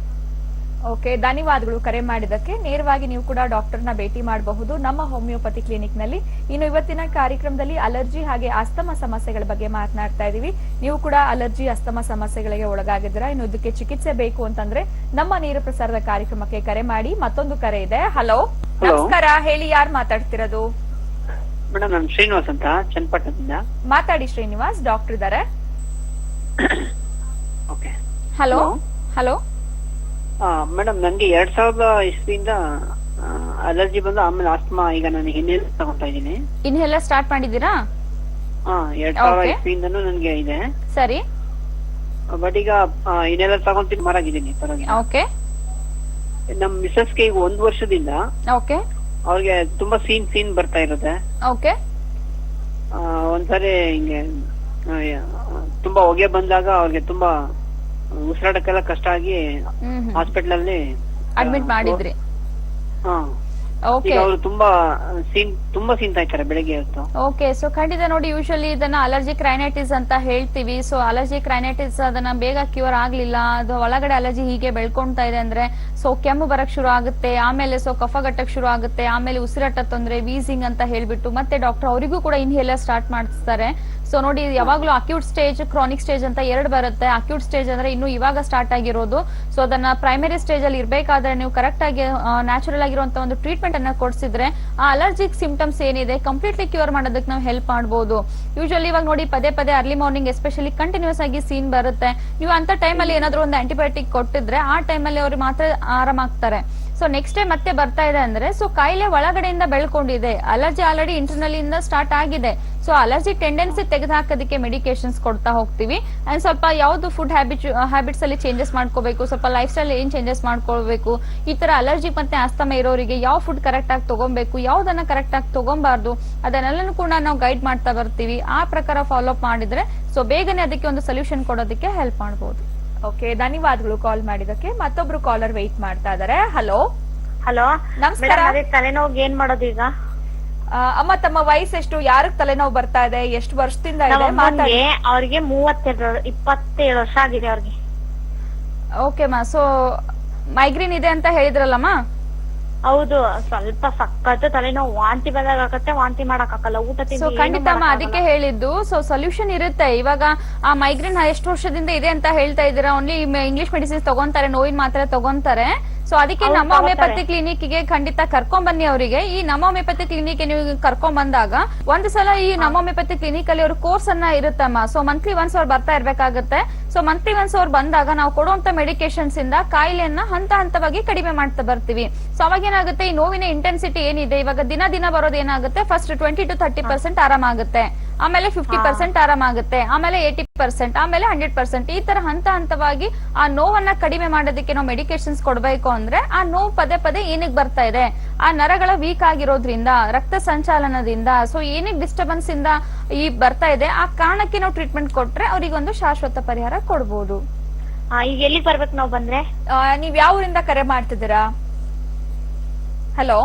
ಓಕೆ, ಧನ್ಯವಾದಗಳು ಕರೆ ಮಾಡಿದಕ್ಕೆ. ನೇರವಾಗಿ ನೀವು ಕೂಡ ಡಾಕ್ಟರ್ನ ಭೇಟಿ ಮಾಡಬಹುದು ನಮ್ಮ ಹೋಮಿಯೋಪತಿ ಕ್ಲಿನಿಕ್ ನಲ್ಲಿ. ಇನ್ನು ಇವತ್ತಿನ ಕಾರ್ಯಕ್ರಮದಲ್ಲಿ ಅಲರ್ಜಿ ಹಾಗೆ ಅಸ್ತಮ ಸಮಸ್ಯೆಗಳ ಬಗ್ಗೆ ಮಾತನಾಡ್ತಾ ಇದೀವಿ. ನೀವು ಕೂಡ ಅಲರ್ಜಿ ಅಸ್ತಮ ಸಮಸ್ಯೆಗಳಿಗೆ ಒಳಗಾಗಿದ್ದೀರಾ, ಇನ್ನು ಇದಕ್ಕೆ ಚಿಕಿತ್ಸೆ ಬೇಕು ಅಂತಂದ್ರೆ ನಮ್ಮ ನೇರ ಪ್ರಸಾರದ ಕಾರ್ಯಕ್ರಮಕ್ಕೆ ಕರೆ ಮಾಡಿ. ಮತ್ತೊಂದು ಕರೆ ಇದೆ. ಹಲೋ, ನಮಸ್ಕಾರ, ಹೇಳಿ, ಯಾರು ಮಾತಾಡ್ತಿರೋದು? ಮೇಡಮ್, ನಾನು ಶ್ರೀನಿವಾಸ್ ಅಂತ, ಚನ್ನಪಟ್ಟಣದಿಂದ. ಮಾತಾಡಿ ಶ್ರೀನಿವಾಸ್, ಡಾಕ್ಟರ್ ಇದಾರೆ. ಓಕೆ, ಹಲೋ ಹಲೋ ಮೇಡಮ್, ನಂಗೆ 2000 ಇಸ್ವಿಯಿಂದ ಅಲರ್ಜಿ ಬಂದು ಆಮೇಲೆ ಆಸ್ತಮಾ. ಈಗ ನಾನು ಇನ್ಹೇಲರ್ ತಗೊಂತಾ ಇದ್ದೀನಿ. ಇನ್ಹೇಲರ್ ಸ್ಟಾರ್ಟ್ ಮಾಡಿದೀರಾ? 2000 ಇಸ್ವಿಯಿಂದನೂ ನನ್ಗೆ ಇದೆ. ಸರಿ, ಬಟ್ ಈಗ ಇನ್ಹೇಲರ್ ತಗೊಂತೀನಿ, ಮರಾಗಿದ್ದೀನಿ, ಪರವಾಗಿಲ್ಲ. ಓಕೆ. ನಮ್ ಮಿಸಸ್ಗೆ ಈಗ 1 ವರ್ಷದಿಂದ ಓಕೆ, ಅವ್ರಿಗೆ ತುಂಬಾ ಸೀನ್ ಬರ್ತಾ ಇರುತ್ತೆ. ಓಕೆ. ಒಂದ್ಸರಿ ಹಿಂಗೆ ತುಂಬಾ ಹೊಗೆ ಬಂದಾಗ ಅವ್ರಿಗೆ ತುಂಬಾ ಉಸಿರಾಟಕ್ಕೆಲ್ಲ ಕಷ್ಟ ಆಗಿ ಹಾಸ್ಪಿಟಲ್ ಅಲ್ಲಿ ಅಡ್ಮಿಟ್ ಮಾಡಿದ್ರಿ? ಈಗ ಅವರು ತುಂಬಾ ಸೀನ್ತಾ ಇರ್ತಾರೆ ಬೆಳಿಗ್ಗೆ ಹೊತ್ತು. ಓಕೆ, ಸೊ ಖಂಡಿತ ನೋಡಿ, ಯೂಶಲಿ ಇದನ್ನ ಅಲರ್ಜಿಕ್ ರೈನೈಟಿಸ್ ಅಂತ ಹೇಳ್ತೀವಿ. ಸೊ ಅಲರ್ಜಿಕ್ ರೈನೈಟಿಸ್ ಅದನ್ನ ಬೇಗ ಕ್ಯೂರ್ ಆಗ್ಲಿಲ್ಲ, ಅದು ಒಳಗಡೆ ಅಲರ್ಜಿ ಹೀಗೆ ಬೆಳ್ಕೊಂತಾ ಇದೆ ಅಂದ್ರೆ ಸೊ ಕೆಮ್ಮು ಬರಕ್ ಶುರು ಆಗುತ್ತೆ, ಆಮೇಲೆ ಸೊ ಕಫ ಗಟ್ಟಕ್ ಶುರು ಆಗುತ್ತೆ, ಆಮೇಲೆ ಉಸಿರಾಟ ತೊಂದ್ರೆ, ವೀಸಿಂಗ್ ಅಂತ ಹೇಳ್ಬಿಟ್ಟು ಮತ್ತೆ ಡಾಕ್ಟರ್ ಅವರಿಗೂ ಕೂಡ ಇನ್ಹೇಲರ್ ಸ್ಟಾರ್ಟ್ ಮಾಡಿಸ್ತಾರೆ. ಸೊ ನೋಡಿ, ಯಾವಾಗ್ಲೂ ಅಕ್ಯೂಟ್ ಸ್ಟೇಜ್, ಕ್ರಾನಿಕ್ ಸ್ಟೇಜ್ ಅಂತ 2 ಬರುತ್ತೆ. ಅಕ್ಯೂಟ್ ಸ್ಟೇಜ್ ಅಂದ್ರೆ ಇನ್ನು ಇವಾಗ ಸ್ಟಾರ್ಟ್ ಆಗಿರೋದು. ಸೊ ಅದನ್ನ ಪ್ರೈಮರಿ ಸ್ಟೇಜ್ ಅಲ್ಲಿ ಇರ್ಬೇಕಾದ್ರೆ ನೀವು ಕರೆಕ್ಟ್ ಆಗಿ ನ್ಯಾಚುರಲ್ ಆಗಿರುವಂತ ಒಂದು ಟ್ರೀಟ್ಮೆಂಟ್ ಅನ್ನ ಕೊಡ್ಸಿದ್ರೆ ಆ ಅಲರ್ಜಿಕ್ ಸಿಂಪ್ಟಮ್ಸ್ ಏನಿದೆ ಕಂಪ್ಲೀಟ್ಲಿ ಕ್ಯೂರ್ ಮಾಡೋದಕ್ಕೆ ನಾವು ಹೆಲ್ಪ್ ಮಾಡಬಹುದು. ಯೂಶಲಿ ಇವಾಗ ನೋಡಿ, ಪದೇ ಅರ್ಲಿ ಮಾರ್ನಿಂಗ್ ಎಸ್ಪೆಷಲಿ ಕಂಟಿನ್ಯೂಸ್ ಆಗಿ ಸೀನ್ ಬರುತ್ತೆ. ನೀವು ಅಂತ ಟೈಮ್ ಅಲ್ಲಿ ಏನಾದ್ರು ಒಂದು ಆಂಟಿಬಯೋಟಿಕ್ ಕೊಟ್ಟಿದ್ರೆ ಆ ಟೈಮ್ ಅಲ್ಲಿ ಅವ್ರು ಮಾತ್ರ ಆರಾಮಾಗ್ತಾರೆ. ಸೊ ನೆಕ್ಸ್ಟ್ ಡೇ ಮತ್ತೆ ಬರ್ತಾ ಇದೆ ಅಂದ್ರೆ ಸೊ ಕಾಯಿಲೆ ಒಳಗಡೆಯಿಂದ ಬೆಳ್ಕೊಂಡಿದೆ, ಅಲರ್ಜಿ ಆಲ್ರೆಡಿ ಇಂಟರ್ನಲ್ ಇಂದ ಸ್ಟಾರ್ಟ್ ಆಗಿದೆ. ಸೊ ಸೊ ಅಲರ್ಜಿ ಟೆಂಡೆನ್ಸಿ ತೆಗೆದುಹಾಕೋದಕ್ಕೆ ಮೆಡಿಕೇಶನ್ಸ್ ಕೊಡ್ತಾ ಹೋಗ್ತೀವಿ. ಅಂಡ್ ಸ್ವಲ್ಪ ಯಾವ್ದು ಫುಡ್ ಹ್ಯಾಬಿಟ್ಸ್ ಅಲ್ಲಿ ಚೇಂಜಸ್ ಮಾಡ್ಕೋಬೇಕು, ಸ್ವಲ್ಪ ಲೈಫ್ ಸ್ಟೈಲ್ ಏನ್ ಚೇಂಜಸ್ ಮಾಡ್ಕೊಳ್ಬೇಕು, ಈ ತರ ಅಲರ್ಜಿ ಮತ್ತೆ ಆಸ್ತಮಾ ಇರೋರಿಗೆ ಯಾವ ಫುಡ್ ಕರೆಕ್ಟ್ ಆಗಿ ತಗೊಬೇಕು, ಯಾವ್ದನ್ನ ಕರೆಕ್ಟ್ ಆಗಿ ತಗೊಬಾರ್ದು, ಅದನ್ನೆಲ್ಲನೂ ಕೂಡ ನಾವು ಗೈಡ್ ಮಾಡ್ತಾ ಬರ್ತೀವಿ. ಆ ಪ್ರಕಾರ ಫಾಲೋ ಅಪ್ ಮಾಡಿದ್ರೆ ಸೊ ಬೇಗನೆ ಅದಕ್ಕೆ ಒಂದು ಸೊಲ್ಯೂಷನ್ ಕೊಡೋದಕ್ಕೆ ಹೆಲ್ಪ್ ಮಾಡಬಹುದು. ಓಕೆ, ಧನ್ಯವಾದಗಳು ಕಾಲ್ ಮಾಡಿದಕ್ಕೆ. ಮತ್ತೊಬ್ರು ಕಾಲರ್ ವೆಯ್ಟ್ ಮಾಡ್ತಾ ಇದಾರೆ. ಹಲೋ ಹಲೋ ನಮಸ್ಕಾರ. ಅದೇ ತಲೆನೋವು ಏನ್ ಮಾಡೋದು ಈಗ? ಅಮ್ಮ, ತಮ್ಮ ವಯಸ್ಸೆಷ್ಟು? ಯಾರಿಗೆ ತಲೆನೋವು ಬರ್ತಾ ಇದೆ? ಎಷ್ಟು ವರ್ಷದಿಂದ ಇದೆ? ಮಾತಾಡಿ. ಅವ್ರಿಗೆ 27 ವರ್ಷ ಆಗಿದೆ ಅವ್ರಿಗೆ. ಓಕೆ ಮಾ, ಸೊ ಮೈಗ್ರೇನ್ ಇದೆ ಅಂತ ಹೇಳಿದ್ರಲ್ಲಮ್ಮ? ಹೌದು, ಸ್ವಲ್ಪ ಸಖತ್ ತಲೆನೋವು, ವಾಂತಿ ಬಂದಾಗ ಆಗತ್ತೆ, ವಾಂತಿ ಮಾಡಕ್ ಆಗಲ್ಲ, ಊಟ ಸೊ ತಿಂಡಿ ಖಂಡಿತಮ್ಮ ಅದಕ್ಕೆ ಹೇಳಿದ್ದು. ಸೊ ಸೊಲ್ಯೂಷನ್ ಇರುತ್ತೆ. ಇವಾಗ ಆ ಮೈಗ್ರೇನ್ ಎಷ್ಟು ವರ್ಷದಿಂದ ಇದೆ ಅಂತ ಹೇಳ್ತಾ ಇದ್ದೀರಾ, ಓನ್ಲಿ ಇಂಗ್ಲಿಷ್ ಮೆಡಿಸಿನ್ಸ್ ತಗೊಂತಾರೆ, ನೋವಿನ ಮಾತ್ರೆ ತಗೊಂತಾರೆ. ಸೊ ಅದಕ್ಕೆ ನಮ್ಮ ಹೋಮಿಯೋಪತಿ ಕ್ಲಿನಿಕ್ ಗೆ ಖಂಡಿತ ಕರ್ಕೊಂಡ್ ಬನ್ನಿ ಅವರಿಗೆ. ಈ ನಮ್ಮ ಹೋಮಿಯೋಪತಿ ಕ್ಲಿನಿಕ್ ನೀವು ಕರ್ಕೊಂಡ್ ಬಂದಾಗ ಒಂದು ಸಲ ಈ ನಮ್ಮ ಹೋಮಿಯೋಪತಿ ಕ್ಲಿನಿಕ್ ಅಲ್ಲಿ ಅವ್ರ ಕೋರ್ಸ್ ಅನ್ನ ಇರುತ್ತಮ್ಮ. ಸೊ ಮಂತ್ಲಿ ಒನ್ಸ್ ಅವ್ರು ಬರ್ತಾ ಇರ್ಬೇಕಾಗತ್ತೆ. ಸೊ ಮಂತ್ಲಿ ಒನ್ಸ್ ಅವ್ರು ಬಂದಾಗ ನಾವು ಕೊಡುವಂತ ಮೆಡಿಕೇಶನ್ಸ್ ಇಂದ ಕಾಯಿಲೆಯನ್ನ ಹಂತ ಹಂತವಾಗಿ ಕಡಿಮೆ ಮಾಡ್ತಾ ಬರ್ತೀವಿ. ಸೊ ಅವಾಗ ಏನಾಗುತ್ತೆ, ಈ ನೋವಿನ ಇಂಟೆನ್ಸಿಟಿ ಏನಿದೆ ಇವಾಗ ದಿನ ದಿನ ಬರೋದು ಏನಾಗುತ್ತೆ, ಫಸ್ಟ್ 20 to 30% ಆರಾಮಾಗುತ್ತೆ, ಆಮೇಲೆ 50% ಆರಾಮಾಗುತ್ತೆ, ಆಮೇಲೆ 80%, ಆಮೇಲೆ 100%. ಈ ತರ ಹಂತ ಹಂತವಾಗಿ ಆ ನೋವನ್ನ ಕಡಿಮೆ ಮಾಡೋದಕ್ಕೆ ನಾವು ಮೆಡಿಕೇಶನ್ಸ್ ಕೊಡ್ಬೇಕು. ಅಂದ್ರೆ ಆ ನೋವು ಪದೇ ಪದೇ ಏನಕ್ಕೆ ಬರ್ತಾ ಇದೆ, ಆ ನರಗಳ ವೀಕ್ ಆಗಿರೋದ್ರಿಂದ, ರಕ್ತ ಸಂಚಾಲನದಿಂದ, ಸೊ ಏನಕ್ಕೆ ಡಿಸ್ಟರ್ಬೆನ್ಸ್ ಇಂದ ಈ ಬರ್ತಾ ಇದೆ, ಆ ಕಾರಣಕ್ಕೆ ನಾವು ಟ್ರೀಟ್ಮೆಂಟ್ ಕೊಟ್ರೆ ಅವ್ರಿಗೆ ಒಂದು ಶಾಶ್ವತ ಪರಿಹಾರ ಕೊಡ್ಬೋದು. ಈಗ ಎಲ್ಲಿ ಬರ್ಬೇಕು ನಾವು ಬಂದ್ರೆ? ನೀವ್ ಯಾವ ಊರಿಂದ ಕರೆ ಮಾಡ್ತಿದ್ದೀರಾ? ಹಲೋ,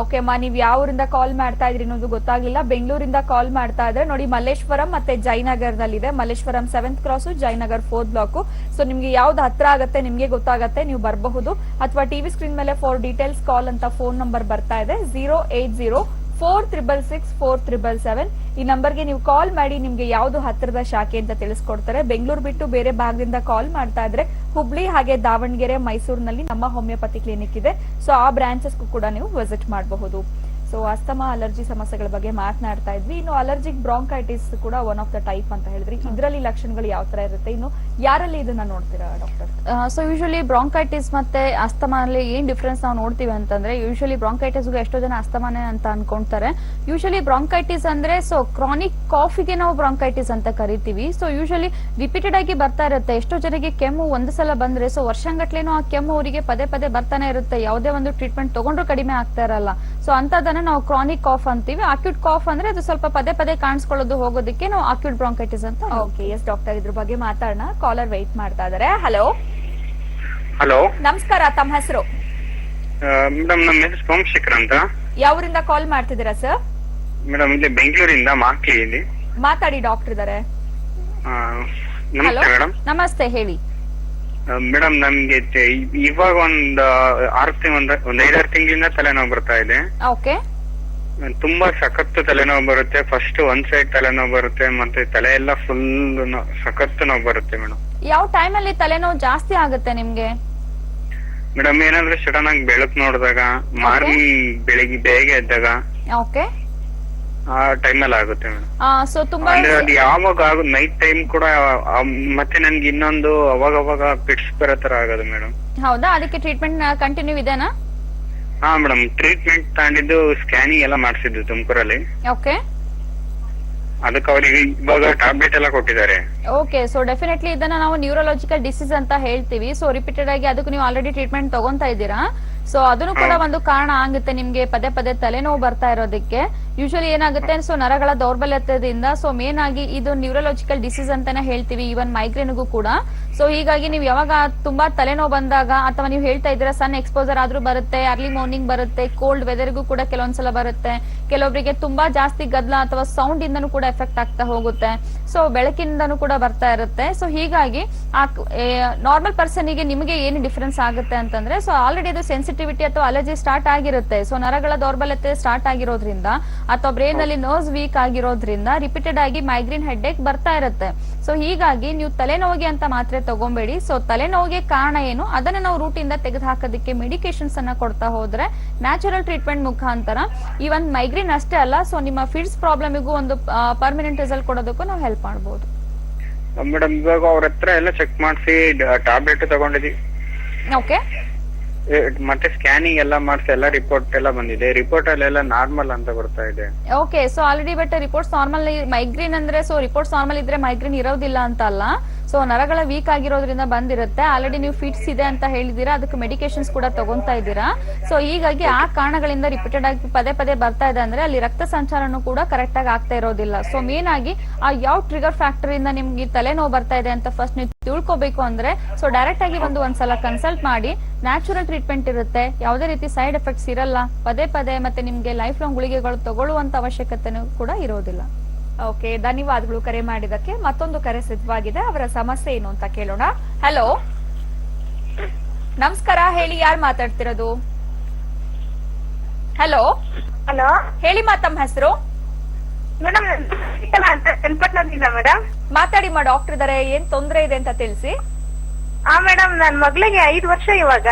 ಓಕೆ ಅಮ್ಮ, ನೀವ್ ಯಾವ ಊರಿಂದ ಕಾಲ್ ಮಾಡ್ತಾ ಇದ್ರಿ ಅನ್ನೋದು ಗೊತ್ತಾಗ್ಲಿಲ್ಲ. ಬೆಂಗಳೂರಿಂದ ಕಾಲ್ ಮಾಡ್ತಾ ಇದ್ರೆ ನೋಡಿ, ಮಲ್ಲೇಶ್ವರಂ ಮತ್ತೆ ಜಯನಗರದಲ್ಲಿದೆ. Malleshwaram 7th cross, Jayanagar 4th block. So ನಿಮ್ಗೆ ಯಾವ್ದು ಹತ್ರ ಆಗತ್ತೆ ನಿಮ್ಗೆ ಗೊತ್ತಾಗತ್ತೆ, ನೀವು ಬರಬಹುದು. ಅಥವಾ ಟಿವಿ ಸ್ಕ್ರೀನ್ ಮೇಲೆ ಫಾರ್ ಡೀಟೇಲ್ಸ್ ಕಾಲ್ ಅಂತ ಫೋನ್ ನಂಬರ್ ಬರ್ತಾ ಇದೆ, 08046664777. ಈ ನಂಬರ್ಗೆ ನೀವು ಕಾಲ್ ಮಾಡಿ, ನಿಮ್ಗೆ ಯಾವ್ದು ಹತ್ತಿರದ ಶಾಖೆ ಅಂತ ತಿಳಿಸ್ಕೊಡ್ತಾರೆ. ಬೆಂಗಳೂರು ಬಿಟ್ಟು ಬೇರೆ ಭಾಗದಿಂದ ಕಾಲ್ ಮಾಡ್ತಾ ಇದ್ರೆ ಹುಬ್ಳಿ ಹಾಗೆ ದಾವಣಗೆರೆ, ಮೈಸೂರಿನಲ್ಲಿ ನಮ್ಮ ಹೋಮಿಯೋಪತಿ ಕ್ಲಿನಿಕ್ ಇದೆ. ಸೊ ಆ ಬ್ರಾಂಚಸ್ಗೂ ಕೂಡ ನೀವು ವಿಸಿಟ್ ಮಾಡಬಹುದು. ಸೊ ಅಸ್ತಮಾ ಅಲರ್ಜಿ ಸಮಸ್ಯೆಗಳ ಬಗ್ಗೆ ಮಾತನಾಡ್ತಾ ಇದ್ವಿ. ಇನ್ನು ಅಲರ್ಜಿಕ್ ಬ್ರಾಂಕೈಟಿಸ್ ಕೂಡ ಒನ್ ಆಫ್ ದ ಟೈಪ್ ಅಂತ ಹೇಳಿದ್ರಿ. ಇದರಲ್ಲಿ ಲಕ್ಷಣಗಳು ಯಾವ ತರ ಇರುತ್ತೆ, ಇನ್ನು ಯಾರಲ್ಲಿ ಇದನ್ನ ನೋಡ್ತೀರಾ ಡಾಕ್ಟರ್? ಸೊ ಯೂಶಲಿ ಬ್ರಾಂಕೈಟಿಸ್ ಮತ್ತೆ ಅಸ್ತಮಾ ಅಲ್ಲಿ ಏನ್ ಡಿಫ್ರೆನ್ಸ್ ನಾವು ನೋಡ್ತೀವಿ ಅಂತಂದ್ರೆ, ಯೂಶಲಿ ಬ್ರಾಂಕೈಟಿಸ್ ಎಷ್ಟೋ ಜನ ಅಸ್ತಮಾನೇ ಅಂತ ಅನ್ಕೊಂತಾರೆ. ಯೂಶಲಿ ಬ್ರಾಂಕೈಟಿಸ್ ಅಂದ್ರೆ ಸೊ ಕ್ರಾನಿಕ್ ಕಾಫಿಗೆ ನಾವು ಬ್ರಾಂಕೈಟಿಸ್ ಅಂತ ಕರಿತೀವಿ. ಸೊ ಯೂಶಲಿ ರಿಪೀಟೆಡ್ ಆಗಿ ಬರ್ತಾ ಇರುತ್ತೆ. ಎಷ್ಟೋ ಜನರಿಗೆ ಕೆಮ್ಮು ಒಂದು ಸಲ ಬಂದ್ರೆ ಸೊ ವರ್ಷಂಗಟ್ಲೇನೂ ಆ ಕೆಮ್ಮು ಅವರಿಗೆ ಪದೇ ಪದೇ ಬರ್ತಾನೆ ಇರುತ್ತೆ, ಯಾವುದೇ ಒಂದು ಟ್ರೀಟ್ಮೆಂಟ್ ತಗೊಂಡ್ರು ಕಡಿಮೆ ಆಗ್ತಾ ಇರಲ್ಲ. ಸೊ ಅಂತದನ್ನ ನಾವು ಕ್ರಾನಿಕ್ ಕಾಫ್ ಅಂತೀವಿ. ಅಕ್ಯೂಟ್ ಕಾಫ್ ಅಂದ್ರೆ ಅದು ಸ್ವಲ್ಪ ಪದೇ ಪದೇ ಕಾಣಿಸ್ಕೊಳ್ಳೋದು ಹೋಗೋದಕ್ಕೆ ನಾವು ಅಕ್ಯೂಟ್ ಬ್ರಾಂಕೈಟಿಸ್ ಅಂತ. ಓಕೆ, ಎಸ್ ಡಾಕ್ಟರ್, ಇದ್ರ ಬಗ್ಗೆ ಮಾತಾಡೋಣ. ಕಾಲರ್ ವೆಯ್ಟ್ ಮಾಡ್ತಾ ಇದಾರೆ. ಹಲೋ ಹಲೋ ನಮಸ್ಕಾರ, ತಮ್ಮ ಹೆಸರು? ಮೇಡಮ್, ನಮ್ಮ ಹೆಸರು ಸೋಮಶೇಖರ್ ಅಂತ. ಯಾವೂರಿಂದ ಕಾಲ್ ಮಾಡ್ತಿದ್ದೀರಾ ಸರ್? ಮೇಡಮ್, ಇಲ್ಲಿ ಬೆಂಗಳೂರಿಂದ ಮಾಕ್ಲಿ ಇಲ್ಲಿ. ಮಾತಾಡಿ, ಡಾಕ್ಟರ್ ಇದಾರೆ. ನಮಸ್ತೆ ಮೇಡಮ್. ನಮಸ್ತೆ, ಹೇಳಿ ಮೇಡಮ್, ನಮ್ಗೆ ಇವಾಗ ಒಂದ್ 5-6 ತಿಂಗಳಿಂದ ತಲೆನೋವು ಬರ್ತಾ ಇದೆ. ಓಕೆ. ತುಂಬಾ ಸಖತ್ತು ತಲೆನೋವು ಬರುತ್ತೆ. ಫಸ್ಟ್ ಒಂದ್ ಸೈಡ್ ತಲೆನೋವು ಬರುತ್ತೆ, ಮತ್ತೆ ತಲೆ ಎಲ್ಲ ಫುಲ್ ಸಖತ್ತು ನೋವು ಬರುತ್ತೆ ಮೇಡಮ್. ಯಾವ ಟೈಮ್ ಅಲ್ಲಿ ತಲೆನೋವು ಜಾಸ್ತಿ ಆಗುತ್ತೆ ನಿಮ್ಗೆ? ಮೇಡಮ್, ಏನಾದ್ರೂ ಸಡನ್ ಆಗಿ ಬೆಳಕು ನೋಡಿದಾಗ, ಮಾರ್ನಿಂಗ್ ಬೆಳಿಗ್ಗೆ ಬೇಗ ಎದ್ದಾಗ, ಓಕೆ, ಆ ಟೈಮಲ್ಲಿ ಆಗುತ್ತೆ ಮೇಡಮ್. ಸೊ ತುಂಬಾ ಅಂದ್ರೆ ಅದು ಯಾವಾಗ ಆಗೋದು, ನೈಟ್ ಟೈಮ್ ಕೂಡ. ಮತ್ತೆ ನನ್ಗೆ ಇನ್ನೊಂದು ಅವಾಗ ಪಿಟ್ಸ್ ಬರೋ ತರ ಆಗೋದು ಮೇಡಮ್. ಹೌದಾ? ಅದಕ್ಕೆ ಟ್ರೀಟ್ಮೆಂಟ್ ಕಂಟಿನ್ಯೂ ಇದೆನಾ? ಹಾ ಮೇಡಮ್, ಟ್ರೀಟ್ಮೆಂಟ್ ತಗೊಂಡಿದ್ದು, ಸ್ಕ್ಯಾನಿಂಗ್ ಎಲ್ಲ ಮಾಡಿಸಿದ್ದು ತುಮಕೂರಲ್ಲಿ. ಓಕೆ. ಅದಕ್ಕೆ ಅವರಿಗೆ ಇವಾಗ ಟ್ಯಾಬ್ಲೆಟ್ ಎಲ್ಲ ಕೊಟ್ಟಿದ್ದಾರೆ. ಓಕೆ, ಸೊ ಡೆಫಿನೆಟ್ಲಿ ಇದನ್ನ ನಾವು ನ್ಯೂರೋಲಾಜಿಕಲ್ ಡಿಸೀಸ್ ಅಂತ ಹೇಳ್ತೀವಿ. ಸೊ ರಿಪೀಟೆಡ್ ಆಗಿ ಅದಕ್ಕೆ ನೀವು ಆಲ್ರೆಡಿ ಟ್ರೀಟ್ಮೆಂಟ್ ತಗೊಂತಾ ಇದ್ದೀರಾ. ಸೊ ಅದನ್ನು ಕೂಡ ಒಂದು ಕಾರಣ ಆಗುತ್ತೆ ನಿಮ್ಗೆ ಪದೇ ಪದೇ ತಲೆನೋವು ಬರ್ತಾ ಇರೋದಕ್ಕೆ. ಯೂಶಲಿ ಏನಾಗುತ್ತೆ, ಸೊ ನರಗಳ ದೌರ್ಬಲ್ಯತೆಯಿಂದ, ಸೊ ಮೇನ್ ಆಗಿ ಇದು ನ್ಯೂರೋಲಾಜಿಕಲ್ ಡಿಸೀಸ್ ಅಂತಾನೆ ಹೇಳ್ತೀವಿ, ಈವನ್ ಮೈಗ್ರೇನ್ಗೂ ಕೂಡ. ಸೊ ಹೀಗಾಗಿ ನೀವು ಯಾವಾಗ ತುಂಬಾ ತಲೆನೋವು ಬಂದಾಗ, ಅಥವಾ ನೀವು ಹೇಳ್ತಾ ಇದ್ದೀರಾ ಸನ್ ಎಕ್ಸ್ಪೋಜರ್ ಆದ್ರೂ ಬರುತ್ತೆ, ಅರ್ಲಿ ಮಾರ್ನಿಂಗ್ ಬರುತ್ತೆ, ಕೋಲ್ಡ್ ವೆದರ್ಗೂ ಕೂಡ ಕೆಲವೊಂದ್ಸಲ ಬರುತ್ತೆ, ಕೆಲವೊಬ್ಬರಿಗೆ ತುಂಬಾ ಜಾಸ್ತಿ ಗದ್ದಲ ಅಥವಾ ಸೌಂಡ್ ಇಂದನೂ ಕೂಡ ಎಫೆಕ್ಟ್ ಆಗ್ತಾ ಹೋಗುತ್ತೆ, ಸೊ ಬೆಳಕಿನಿಂದನೂ ಕೂಡ ಬರ್ತಾ ಇರುತ್ತೆ. ಸೊ ಹೀಗಾಗಿ ಆ ನಾರ್ಮಲ್ ಪರ್ಸನ್ ಗೆ ನಿಮಗೆ ಏನು ಡಿಫರೆನ್ಸ್ ಆಗುತ್ತೆ ಅಂತಂದ್ರೆ, ಸೊ ಆಲ್ರೆಡಿ ಅದು ಸೆನ್ಸಿಟಿವಿಟಿ ಅಥವಾ ಅಲರ್ಜಿ ಸ್ಟಾರ್ಟ್ ಆಗಿರುತ್ತೆ. ಸೊ ನರಗಳ ದೌರ್ಬಲ್ಯತೆ ಸ್ಟಾರ್ಟ್ ಆಗಿರೋದ್ರಿಂದ ಅಥವಾ ಬ್ರೈನ್ ಅಲ್ಲಿ ನರ್ವ್ಸ್ ವೀಕ್ ಆಗಿರೋದ್ರಿಂದ ರಿಪೀಟೆಡ್ ಆಗಿ ಮೈಗ್ರೇನ್ ಹೆಡ್ಏಕ್ ಬರ್ತಾ ಇರುತ್ತೆ. ಸೊ ಹೀಗಾಗಿ ನೀವು ತಲೆನೋವಿಗೆ ಅಂತ ಮಾತ್ರೆ ತಗೊಂಬೇಡಿ. ಸೊ ತಲೆನೋವಿಗೆ ಕಾರಣ ಏನು ಅದನ್ನ ನಾವು ರೂಟ್ ಇಂದ ತೆಗೆದು ಹಾಕೋದಕ್ಕೆ ಮೆಡಿಕೇಶನ್ಸ್ ಅನ್ನ ಕೊಡ್ತಾ ಹೋದ್ರೆ, ನ್ಯಾಚುರಲ್ ಟ್ರೀಟ್ಮೆಂಟ್ ಮುಖಾಂತರ ಈ ಒಂದು ಮೈಗ್ರೇನ್ ಅಷ್ಟೇ ಅಲ್ಲ, ಸೊ ನಿಮ್ಮ ಫಿಡ್ಸ್ ಪ್ರಾಬ್ಲಮ್ಗೂ ಒಂದು ಪರ್ಮನೆಂಟ್ ರಿಸಲ್ಟ್ ಕೊಡೋದಕ್ಕೂ ನಾವು ಹೆಲ್ಪ್ ಮಾಡಬಹುದು. ಮೇಡಮ್, ಇವಾಗ ಅವ್ರ ಹತ್ರ ಎಲ್ಲ ಚೆಕ್ ಮಾಡಿಸಿ ಟ್ಯಾಬ್ಲೆಟ್ ತಗೊಂಡಿದೀವಿ. ಓಕೆ. ಮತ್ತೆ ಸ್ಕ್ಯಾನಿಂಗ್ ಎಲ್ಲ ಮಾಡಿಸಿ ಎಲ್ಲ ರಿಪೋರ್ಟ್ ಎಲ್ಲ ಬಂದಿದೆ. ರಿಪೋರ್ಟ್ ಅಲ್ಲೆಲ್ಲ ನಾರ್ಮಲ್ ಅಂತ ಬರ್ತಾ ಇದೆ. Okay, so already but reports normal. Migraine ಅಂದ್ರೆ ಸೊ ರಿಪೋರ್ಟ್ಸ್ ನಾರ್ಮಲ್ ಇದ್ರೆ ಮೈಗ್ರೇನ್ ಇರೋದಿಲ್ಲ ಅಂತ ಅಲ್ಲ. ಸೊ ನರಗಳ ವೀಕ್ ಆಗಿರೋದ್ರಿಂದ ಬಂದಿರುತ್ತೆ. ಆಲ್ರೆಡಿ ನೀವು ಫಿಟ್ಸ್ ಇದೆ ಅಂತ ಹೇಳಿದೀರಾ, ಅದಕ್ಕೆ ಮೆಡಿಕೇಶನ್ಸ್ ಕೂಡ ತಗೊಂತಾ ಇದ್ದೀರಾ. ಸೊ ಹೀಗಾಗಿ ಆ ಕಾರಣಗಳಿಂದ ರಿಪೀಟೆಡ್ ಆಗಿ ಪದೇ ಪದೇ ಬರ್ತಾ ಇದೆ ಅಂದ್ರೆ ಅಲ್ಲಿ ರಕ್ತ ಸಂಚಾರನೂ ಕೂಡ ಕರೆಕ್ಟ್ ಆಗಿ ಆಗ್ತಾ ಇರೋದಿಲ್ಲ. ಸೊ ಮೇನ್ ಆಗಿ ಆ ಯಾವ ಟ್ರಿಗರ್ ಫ್ಯಾಕ್ಟರ್ ಇಂದ ನಿಮ್ಗೆ ತಲೆನೋವು ಬರ್ತಾ ಇದೆ ಅಂತ ಫಸ್ಟ್ ನೀವು ತಿಳ್ಕೊಬೇಕು ಅಂದ್ರೆ ಸೊ ಡೈರೆಕ್ಟ್ ಆಗಿ ಒಂದ್ಸಲ ಕನ್ಸಲ್ಟ್ ಮಾಡಿ. ನ್ಯಾಚುರಲ್ ಟ್ರೀಟ್ಮೆಂಟ್ ಇರುತ್ತೆ, ಯಾವುದೇ ರೀತಿ ಸೈಡ್ ಎಫೆಕ್ಟ್ಸ್ ಇರಲ್ಲ. ಪದೇ ಪದೇ ಮತ್ತೆ ನಿಮ್ಗೆ ಲೈಫ್ ಲಾಂಗ್ ಗುಳಿಗೆಗಳು ತಗೊಳ್ಳುವಂತ ಅವಶ್ಯಕತೆನೂ ಕೂಡ ಇರೋದಿಲ್ಲ. ಓಕೆ, ಧನ್ಯವಾದಗಳು ಕರೆ ಮಾಡಿದಕ್ಕೆ. ಮತ್ತೊಂದು ಕರೆ ಸಿದ್ಧವಾಗಿದೆ, ಅವರ ಸಮಸ್ಯೆ ಏನು ಅಂತ ಕೇಳೋಣ. ಹಲೋ, ನಮಸ್ಕಾರ, ಹೇಳಿ, ಯಾರು ಮಾತಾಡ್ತಿರೋದು? ಹಲೋ ಹಲೋ ಹೇಳಿ, ತಮ್ಮ ಹೆಸರು? ಮೇಡಮ್ ಚನ್ನಪಟ್ಟಣದಿಂದ ಮೇಡಮ್. ಮಾತಾಡಿ ಡಾಕ್ಟರ್ ಇದಾರೆ, ಏನ್ ತೊಂದರೆ ಇದೆ ಅಂತ ತಿಳಿಸಿ. ಹಾ ಮೇಡಮ್, ನನ್ ಮಗಳಿಗೆ 5 ವರ್ಷ ಇವಾಗ.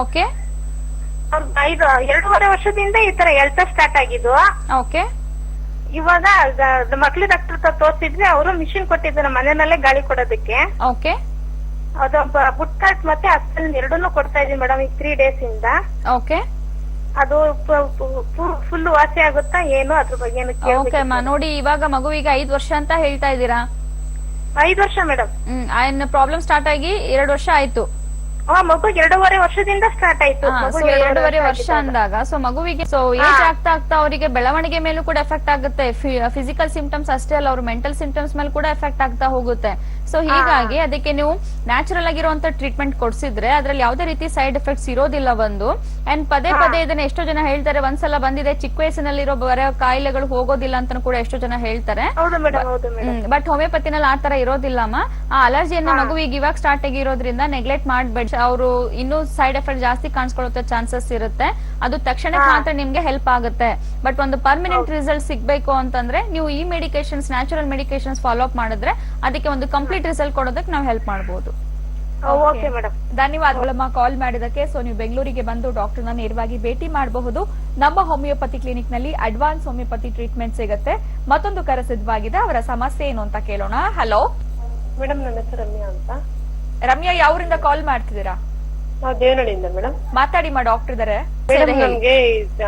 ಓಕೆ, 2.5 ವರ್ಷದಿಂದ ಈ ತರ ಎಳ್ತ ಸ್ಟಾರ್ಟ್ ಆಗಿದ್ದು. ಓಕೆ, ಇವಾಗ ಮಕ್ಳು ಡಾಕ್ಟರ್ ತೋರ್ಸಿದ್ರೆ ಅವರು ಮಿಷಿನ್ ಕೊಟ್ಟಿದ್ರು ಮನೆಯಲ್ಲೇ ಗಾಳಿ ಕೊಡೋದಕ್ಕೆ. ಓಕೆ, ಅದು ಬುಟ್ಕಾಟ್ ಮತ್ತೆ ಅಸ್ಪೆಲ್ ಎರಡನ್ನೂ ಕೊಡ್ತಾ ಇದೀನಿ ಮೇಡಮ್ ಈಗ 3 days ಇಂದ. ಓಕೆ, ಅದು ಫುಲ್ ವಾಸಿ ಆಗುತ್ತಾ ಏನು ಅದ್ರ ಬಗ್ಗೆ ಓಕೆ ಅಮ್ಮ. ನೋಡಿ, ಇವಾಗ ಮಗುವಿಗೆ 5 ವರ್ಷ ಅಂತ ಹೇಳ್ತಾ ಇದ್ದೀರಾ? 5 ವರ್ಷ ಮೇಡಮ್. ಪ್ರಾಬ್ಲಮ್ ಸ್ಟಾರ್ಟ್ ಆಗಿ 2 ವರ್ಷ ಆಯ್ತು. ಮಗು 2.5 ವರ್ಷದಿಂದ ಸ್ಟಾರ್ಟ್ ಆಯ್ತು. 2.5 ವರ್ಷ ಅಂದಾಗ ಸೊ ಮಗುವಿಗೆ ಸೊ ಏಜ್ ಆಗ್ತಾ ಆಗ್ತಾ ಅವರಿಗೆ ಬೆಳವಣಿಗೆ ಮೇಲೂ ಕೂಡ ಎಫೆಕ್ಟ್ ಆಗುತ್ತೆ. ಫಿಸಿಕಲ್ ಸಿಂಪ್ಟಮ್ಸ್ ಅಷ್ಟೇ ಅಲ್ಲ, ಅವ್ರ ಮೆಂಟಲ್ ಸಿಂಪ್ಟಮ್ಸ್ ಮೇಲೆ ಕೂಡ ಎಫೆಕ್ಟ್ ಆಗ್ತಾ ಹೋಗುತ್ತೆ. ಸೊ ಹೀಗಾಗಿ ಅದಕ್ಕೆ ನೀವು ನ್ಯಾಚುರಲ್ ಆಗಿರುವಂತ ಟ್ರೀಟ್ಮೆಂಟ್ ಕೊಡ್ಸಿದ್ರೆ ಅದ್ರಲ್ಲಿ ಯಾವುದೇ ರೀತಿ ಸೈಡ್ ಎಫೆಕ್ಟ್ಸ್ ಇರೋದಿಲ್ಲ ಒಂದು. ಅಂಡ್ ಪದೇ ಪದೇ ಇದನ್ನ ಎಷ್ಟೋ ಜನ ಹೇಳ್ತಾರೆ, ಒಂದ್ಸಲ ಬಂದಿದೆ ಚಿಕ್ಕ ವಯಸ್ಸಿನಲ್ಲಿರೋ ಬರೋ ಕಾಯಿಲೆಗಳು ಹೋಗೋದಿಲ್ಲ ಅಂತ ಕೂಡ ಎಷ್ಟೋ ಜನ ಹೇಳ್ತಾರೆ. ಬಟ್ ಹೋಮಿಯೋಪತಿನಲ್ಲಿ ಆ ತರ ಇರೋದಿಲ್ಲಮ್ಮ. ಆ ಅಲರ್ಜಿಯನ್ನ ಮಗುವಿಗೆ ಇವಾಗ ಸ್ಟಾರ್ಟ್ ಆಗಿರೋದ್ರಿಂದ ನೆಗ್ಲೆಕ್ಟ್ ಮಾಡ್ಬೇಡಿ. ಅವರು ಇನ್ನೂ ಸೈಡ್ ಎಫೆಕ್ಟ್ ಜಾಸ್ತಿ ಕಾಣಿಸ್ಕೊಳ್ಳೋ ಚಾನ್ಸಸ್ ಇರುತ್ತೆ. ಅದು ತಕ್ಷಣಕ್ಕೆ ಮಾತ್ರ ನಿಮ್ಗೆ ಹೆಲ್ಪ್ ಆಗುತ್ತೆ. ಬಟ್ ಒಂದು ಪರ್ಮನೆಂಟ್ ರಿಸಲ್ಟ್ ಸಿಗ್ಬೇಕು ಅಂತಂದ್ರೆ ನೀವು ಈ medications, natural medications follow up ಮಾಡಿದ್ರೆ ಅದಕ್ಕೆ ಒಂದು ಕಂಪ್ಲೀಟ್ ರಿಸಲ್ಟ್ ಕೊಡೋದಕ್ಕೆ ನಾವು ಹೆಲ್ಪ್ ಮಾಡಬಹುದು. ಧನ್ಯವಾದಗಳಮ್ಮ ಕಾಲ್ ಮಾಡಿದಕ್ಕೆ. ಸೊ ನೀವು ಬೆಂಗಳೂರಿಗೆ ಬಂದು ಡಾಕ್ಟರ್ನ ನೇರವಾಗಿ ಭೇಟಿ ಮಾಡಬಹುದು. ನಮ್ಮ ಹೋಮಿಯೋಪತಿ ಕ್ಲಿನಿಕ್ ನಲ್ಲಿ ಅಡ್ವಾನ್ಸ್ ಹೋಮಿಯೋಪತಿ ಟ್ರೀಟ್ಮೆಂಟ್ ಸಿಗುತ್ತೆ. ಮತ್ತೊಂದು ಕರೆ ಸಿದ್ಧವಾಗಿದೆ, ಅವರ ಸಮಸ್ಯೆ ಏನು ಅಂತ ಕೇಳೋಣ. ಹಲೋ ಮೇಡಮ್, ನನ್ನ ಹೆಸರು ರಮ್ಯಾ ಅಂತ. ರಮ್ಯಾ, ಯಾವ್ರಿಂದ ಕಾಲ್ ಮಾಡ್ತಿದ್ದೀರಾ? ನಾವು ದೇವನಹಳ್ಳಿಯಿಂದ ಮೇಡಮ್. ಮಾತಾಡಿ ಡಾಕ್ಟರ್ ಇದಾರೆ. ಮೇಡಮ್, ನಮ್ಗೆ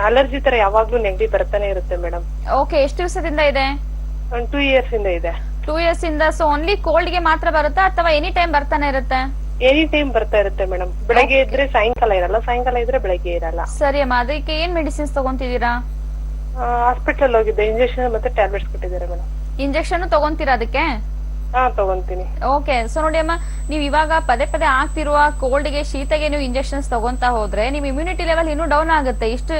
ಅಲರ್ಜಿ ತರ ಯಾವಾಗ್ಲೂ ನೆಗಡಿ ಬರ್ತಾನೆ ಇರುತ್ತೆ ಮೇಡಮ್. ಓಕೆ, ಎಷ್ಟು ದಿವಸದಿಂದ ಇದೆ? 2 years ಇಂದ ಇದೆ. 2 years ಇಂದ. ಸೊ ಓನ್ಲಿ ಕೋಲ್ಡ್ ಗೆ ಮಾತ್ರ ಬರುತ್ತಾ ಅಥವಾ ಎನಿ ಟೈಮ್ ಬರ್ತಾನೆ ಇರುತ್ತೆ? ಎನಿ ಟೈಮ್ ಬರ್ತಾ ಇರುತ್ತೆ ಮೇಡಮ್. ಬೆಳಗ್ಗೆ ಇದ್ರೆ ಸಾಯಂಕಾಲ ಇರಲ್ಲ, ಸಾಯಂಕಾಲ ಇದ್ರೆ ಬೆಳಗ್ಗೆ ಇರಲ್ಲ. ಸರಿ ಅಮ್ಮ, ಅದಕ್ಕೆ ಏನ್ ಮೆಡಿಸಿನ್ಸ್ ತಗೊಂತಿದ್ದೀರಾ? ಹಾಸ್ಪಿಟಲ್ ಹೋಗಿದ್ದೆ, ಇಂಜೆಕ್ಷನ್ ಮತ್ತೆ ಟ್ಯಾಬ್ಲೆಟ್ಸ್ ಕೊಟ್ಟಿದ್ದಾರೆ ಮೇಡಮ್. ಇಂಜೆಕ್ಷನ್ ತಗೊಂತೀರಾ ಅದಕ್ಕೆ? ತಗೊಂತೀನಿ. ಓಕೆ, ಸೊ ನೋಡಿ ಅಮ್ಮ, ನೀವು ಇವಾಗ ಪದೇ ಪದೇ ಆಗ್ತಿರುವ ಕೋಲ್ಡ್ ಗೆ, ಶೀತಗೆ ನೀವು ಇಂಜೆಕ್ಷನ್ಸ್ ತಗೊಂತಾ ಹೋದ್ರೆ ನಿಮ್ ಇಮ್ಯುನಿಟಿ ಲೆವೆಲ್ ಇನ್ನೂ ಡೌನ್ ಆಗುತ್ತೆ. ಇಷ್ಟು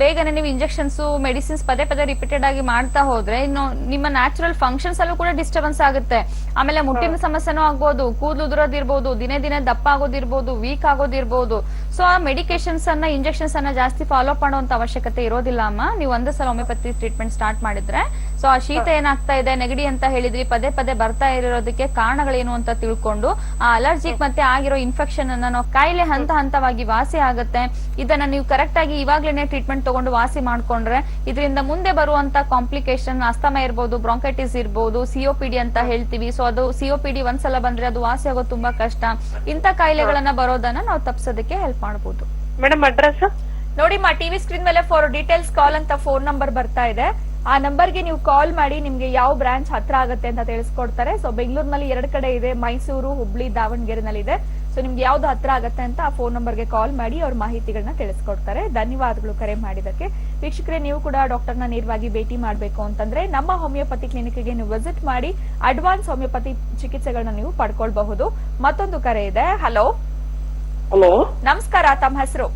ಬೇಗನೆ ನೀವು ಇಂಜೆಕ್ಷನ್ಸ್, ಮೆಡಿಸಿನ್ಸ್ ಪದೇ ಪದೇ ರಿಪೀಟೆಡ್ ಆಗಿ ಮಾಡ್ತಾ ಹೋದ್ರೆ ಇನ್ನು ನಿಮ್ಮ ನ್ಯಾಚುರಲ್ ಫಂಕ್ಷನ್ಸ್ ಅಲ್ಲೂ ಕೂಡ ಡಿಸ್ಟರ್ಬೆನ್ಸ್ ಆಗುತ್ತೆ. ಆಮೇಲೆ ಮುಟ್ಟಿನ ಸಮಸ್ಯೆನೂ ಆಗ್ಬೋದು, ಕೂದಲು ಉದುರೋದಿರ್ಬೋದು, ದಿನೇ ದಿನೇ ದಪ್ಪ ಆಗೋದಿರ್ಬೋದು, ವೀಕ್ ಆಗೋದಿರ್ಬೋದು. ಸೊ ಆ ಮೆಡಿಕೇಶನ್ಸ್ ಅನ್ನ, ಇಂಜೆಕ್ಷನ್ಸ್ ಅನ್ನ ಜಾಸ್ತಿ ಫಾಲೋ ಮಾಡುವಂತ ಅವಶ್ಯಕತೆ ಇರೋದಿಲ್ಲ ಅಮ್ಮ. ನೀವು ಒಂದೇ ಸಲ ಹೋಮಿಯೋಪತಿ ಟ್ರೀಟ್ಮೆಂಟ್ ಸ್ಟಾರ್ಟ್ ಮಾಡಿದ್ರೆ. ಸೊ ಆ ಶೀತ ಏನಾಗ್ತಾ ಇದೆ, ನೆಗಡಿ ಅಂತ ಹೇಳಿದ್ರಿ, ಪದೇ ಪದೇ ಬರ್ತಾ ಇರೋದಕ್ಕೆ ಕಾರಣಗಳೇನು ಅಂತ ತಿಳ್ಕೊಂಡು ಆ ಅಲರ್ಜಿಕ್ ಮತ್ತೆ ಆಗಿರೋ ಇನ್ಫೆಕ್ಷನ್ ಅನ್ನ ನಾವು ಕಾಯಿಲೆ ಹಂತ ಹಂತವಾಗಿ ವಾಸಿ ಆಗುತ್ತೆ. ಇದನ್ನ ನೀವು ಕರೆಕ್ಟ್ ಆಗಿ ಇವಾಗ್ಲೇನೆ ಟ್ರೀಟ್ಮೆಂಟ್ ತಗೊಂಡು ವಾಸಿ ಮಾಡ್ಕೊಂಡ್ರೆ ಇದರಿಂದ ಮುಂದೆ ಬರುವಂತ ಕಾಂಪ್ಲಿಕೇಶನ್, ಅಸ್ತಮ ಇರ್ಬೋದು, ಬ್ರಾಂಕೈಟಿಸ್ ಇರ್ಬೋದು, ಸಿಒಪಿಡಿ ಅಂತ ಹೇಳ್ತೀವಿ. ಸೊ ಅದು ಸಿಒಪಿಡಿ ಒಂದ್ಸಲ ಬಂದ್ರೆ ಅದು ವಾಸಿ ಆಗೋದು ತುಂಬಾ ಕಷ್ಟ. ಇಂತ ಕಾಯಿಲೆಗಳನ್ನ ಬರೋದನ್ನ ನಾವು ತಪ್ಪಿಸೋದಕ್ಕೆ ಹೆಲ್ಪ್ ಮಾಡಬಹುದು. ಮೇಡಮ್, ಅಡ್ರೆಸ್ ನೋಡಿ ಟಿವಿ ಸ್ಕ್ರೀನ್ ಮೇಲೆ ಫಾರ್ ಡೀಟೇಲ್ಸ್ ಕಾಲ್ ಅಂತ ಫೋನ್ ನಂಬರ್ ಬರ್ತಾ ಇದೆ. ಆ ನಂಬರ್ಗೆ ನೀವು ಕಾಲ್ ಮಾಡಿ ನಿಮ್ಗೆ ಯಾವ ಬ್ರಾಂಚ್ ಹತ್ರ ಆಗುತ್ತೆ ಅಂತ ತಿಳಿಸ್ಕೊಡ್ತಾರೆ. ಸೊ ಬೆಂಗಳೂರಿನಲ್ಲಿ 2 ಕಡೆ ಇದೆ, ಮೈಸೂರು, ಹುಬ್ಳಿ, ದಾವಣಗೆರೆನಲ್ಲಿ ಇದೆ. ಸೊ ನಿಮ್ಗೆ ಯಾವ್ದು ಹತ್ರ ಆಗುತ್ತೆ ಅಂತ ಆ ಫೋನ್ ನಂಬರ್ಗೆ ಕಾಲ್ ಮಾಡಿ ಅವ್ರ ಮಾಹಿತಿಗಳನ್ನ ತಿಳಿಸ್ಕೊಡ್ತಾರೆ. ಧನ್ಯವಾದಗಳು ಕರೆ ಮಾಡಿದಕ್ಕೆ. ವೀಕ್ಷಕರೇ, ನೀವು ಕೂಡ ಡಾಕ್ಟರ್ನ ನೇರವಾಗಿ ಭೇಟಿ ಮಾಡಬೇಕು ಅಂತಂದ್ರೆ ನಮ್ಮ ಹೋಮಿಯೋಪತಿ ಕ್ಲಿನಿಕ್ಗೆ ನೀವು ವಿಸಿಟ್ ಮಾಡಿ ಅಡ್ವಾನ್ಸ್ ಹೋಮಿಯೋಪತಿ ಚಿಕಿತ್ಸೆಗಳನ್ನ ನೀವು ಪಡ್ಕೊಳ್ಬಹುದು. ಮತ್ತೊಂದು ಕರೆ ಇದೆ. ಹಲೋ ಹಲೋ, ನಮಸ್ಕಾರ, ತಮ್ಮ ಹೆಸರು?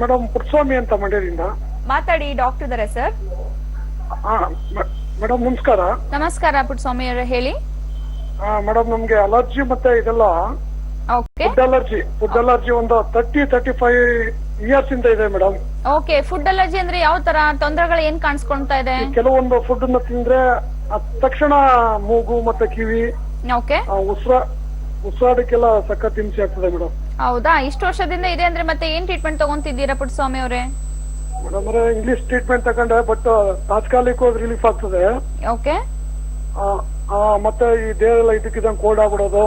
ಮೇಡಮ್ ಪುಟ್ಸ್ವಾಮಿ ಅಂತ ಮಂಡ್ಯದಿಂದ. ಮಾತಾಡಿ, ಡಾಕ್ಟರ್ ಇದಾರೆ ಸರ್. ಮೇಡಮ್ ನಮಸ್ಕಾರ. ನಮಸ್ಕಾರ ಪುಟ್ಟಸ್ವಾಮಿ ಅವರೇ, ಹೇಳಿ. ಮೇಡಮ್, ನಮ್ಗೆ ಅಲರ್ಜಿ ಮತ್ತೆ ಇದೆಲ್ಲ ಓಕೆ, ಫುಡ್ ಅಲರ್ಜಿ ಒಂದು 30-35 ಇಯರ್ಸ್ ಇಂದ ಇದೆ ಮೇಡಮ್. ಓಕೆ, ಫುಡ್ ಅಲರ್ಜಿ ಅಂದ್ರೆ ಯಾವ ತರ ತೊಂದರೆಗಳು ಏನ್ ಕಾಣಿಸ್ಕೊಳ್ತಾ ಇದೆ? ಕೆಲವೊಂದು ಫುಡ್ ಅನ್ನ ತಿಂದ್ರೆ ತಕ್ಷಣ ಮೂಗು ಮತ್ತೆ ಕಿವಿ, ಓಕೆ, ಉಸಿರಾಡಕ್ಕೆಲ್ಲ ಸಖತ್ ಹಿಂಸೆ ಆಗ್ತದೆ ಮೇಡಮ್. ಹೌದಾ? ಇಷ್ಟು ವರ್ಷದಿಂದ ಇದೆ ಅಂದ್ರೆ ಮತ್ತೆ ಏನ್ ಟ್ರೀಟ್ಮೆಂಟ್ ತಗೊಂತಿದ್ದೀರಾ ಪುಟ್ಟಸ್ವಾಮಿ ಅವರೇ? ಮೇಡಮ್, ಇಂಗ್ಲಿಷ್ ಟ್ರೀಟ್ಮೆಂಟ್ ತಗೊಂಡೆ, ಬಟ್ ತಾತ್ಕಾಲಿಕವಾಗಿ ರಿಲೀಫ್ ಆಗ್ತದೆ. ಓಕೆ, ಮತ್ತೆ ಈ ದೇಹೆಲ್ಲ ಇದಕ್ಕಿದಂಗ್ ಕೋಲ್ಡ್ ಆಗ್ಬಿಡೋದು.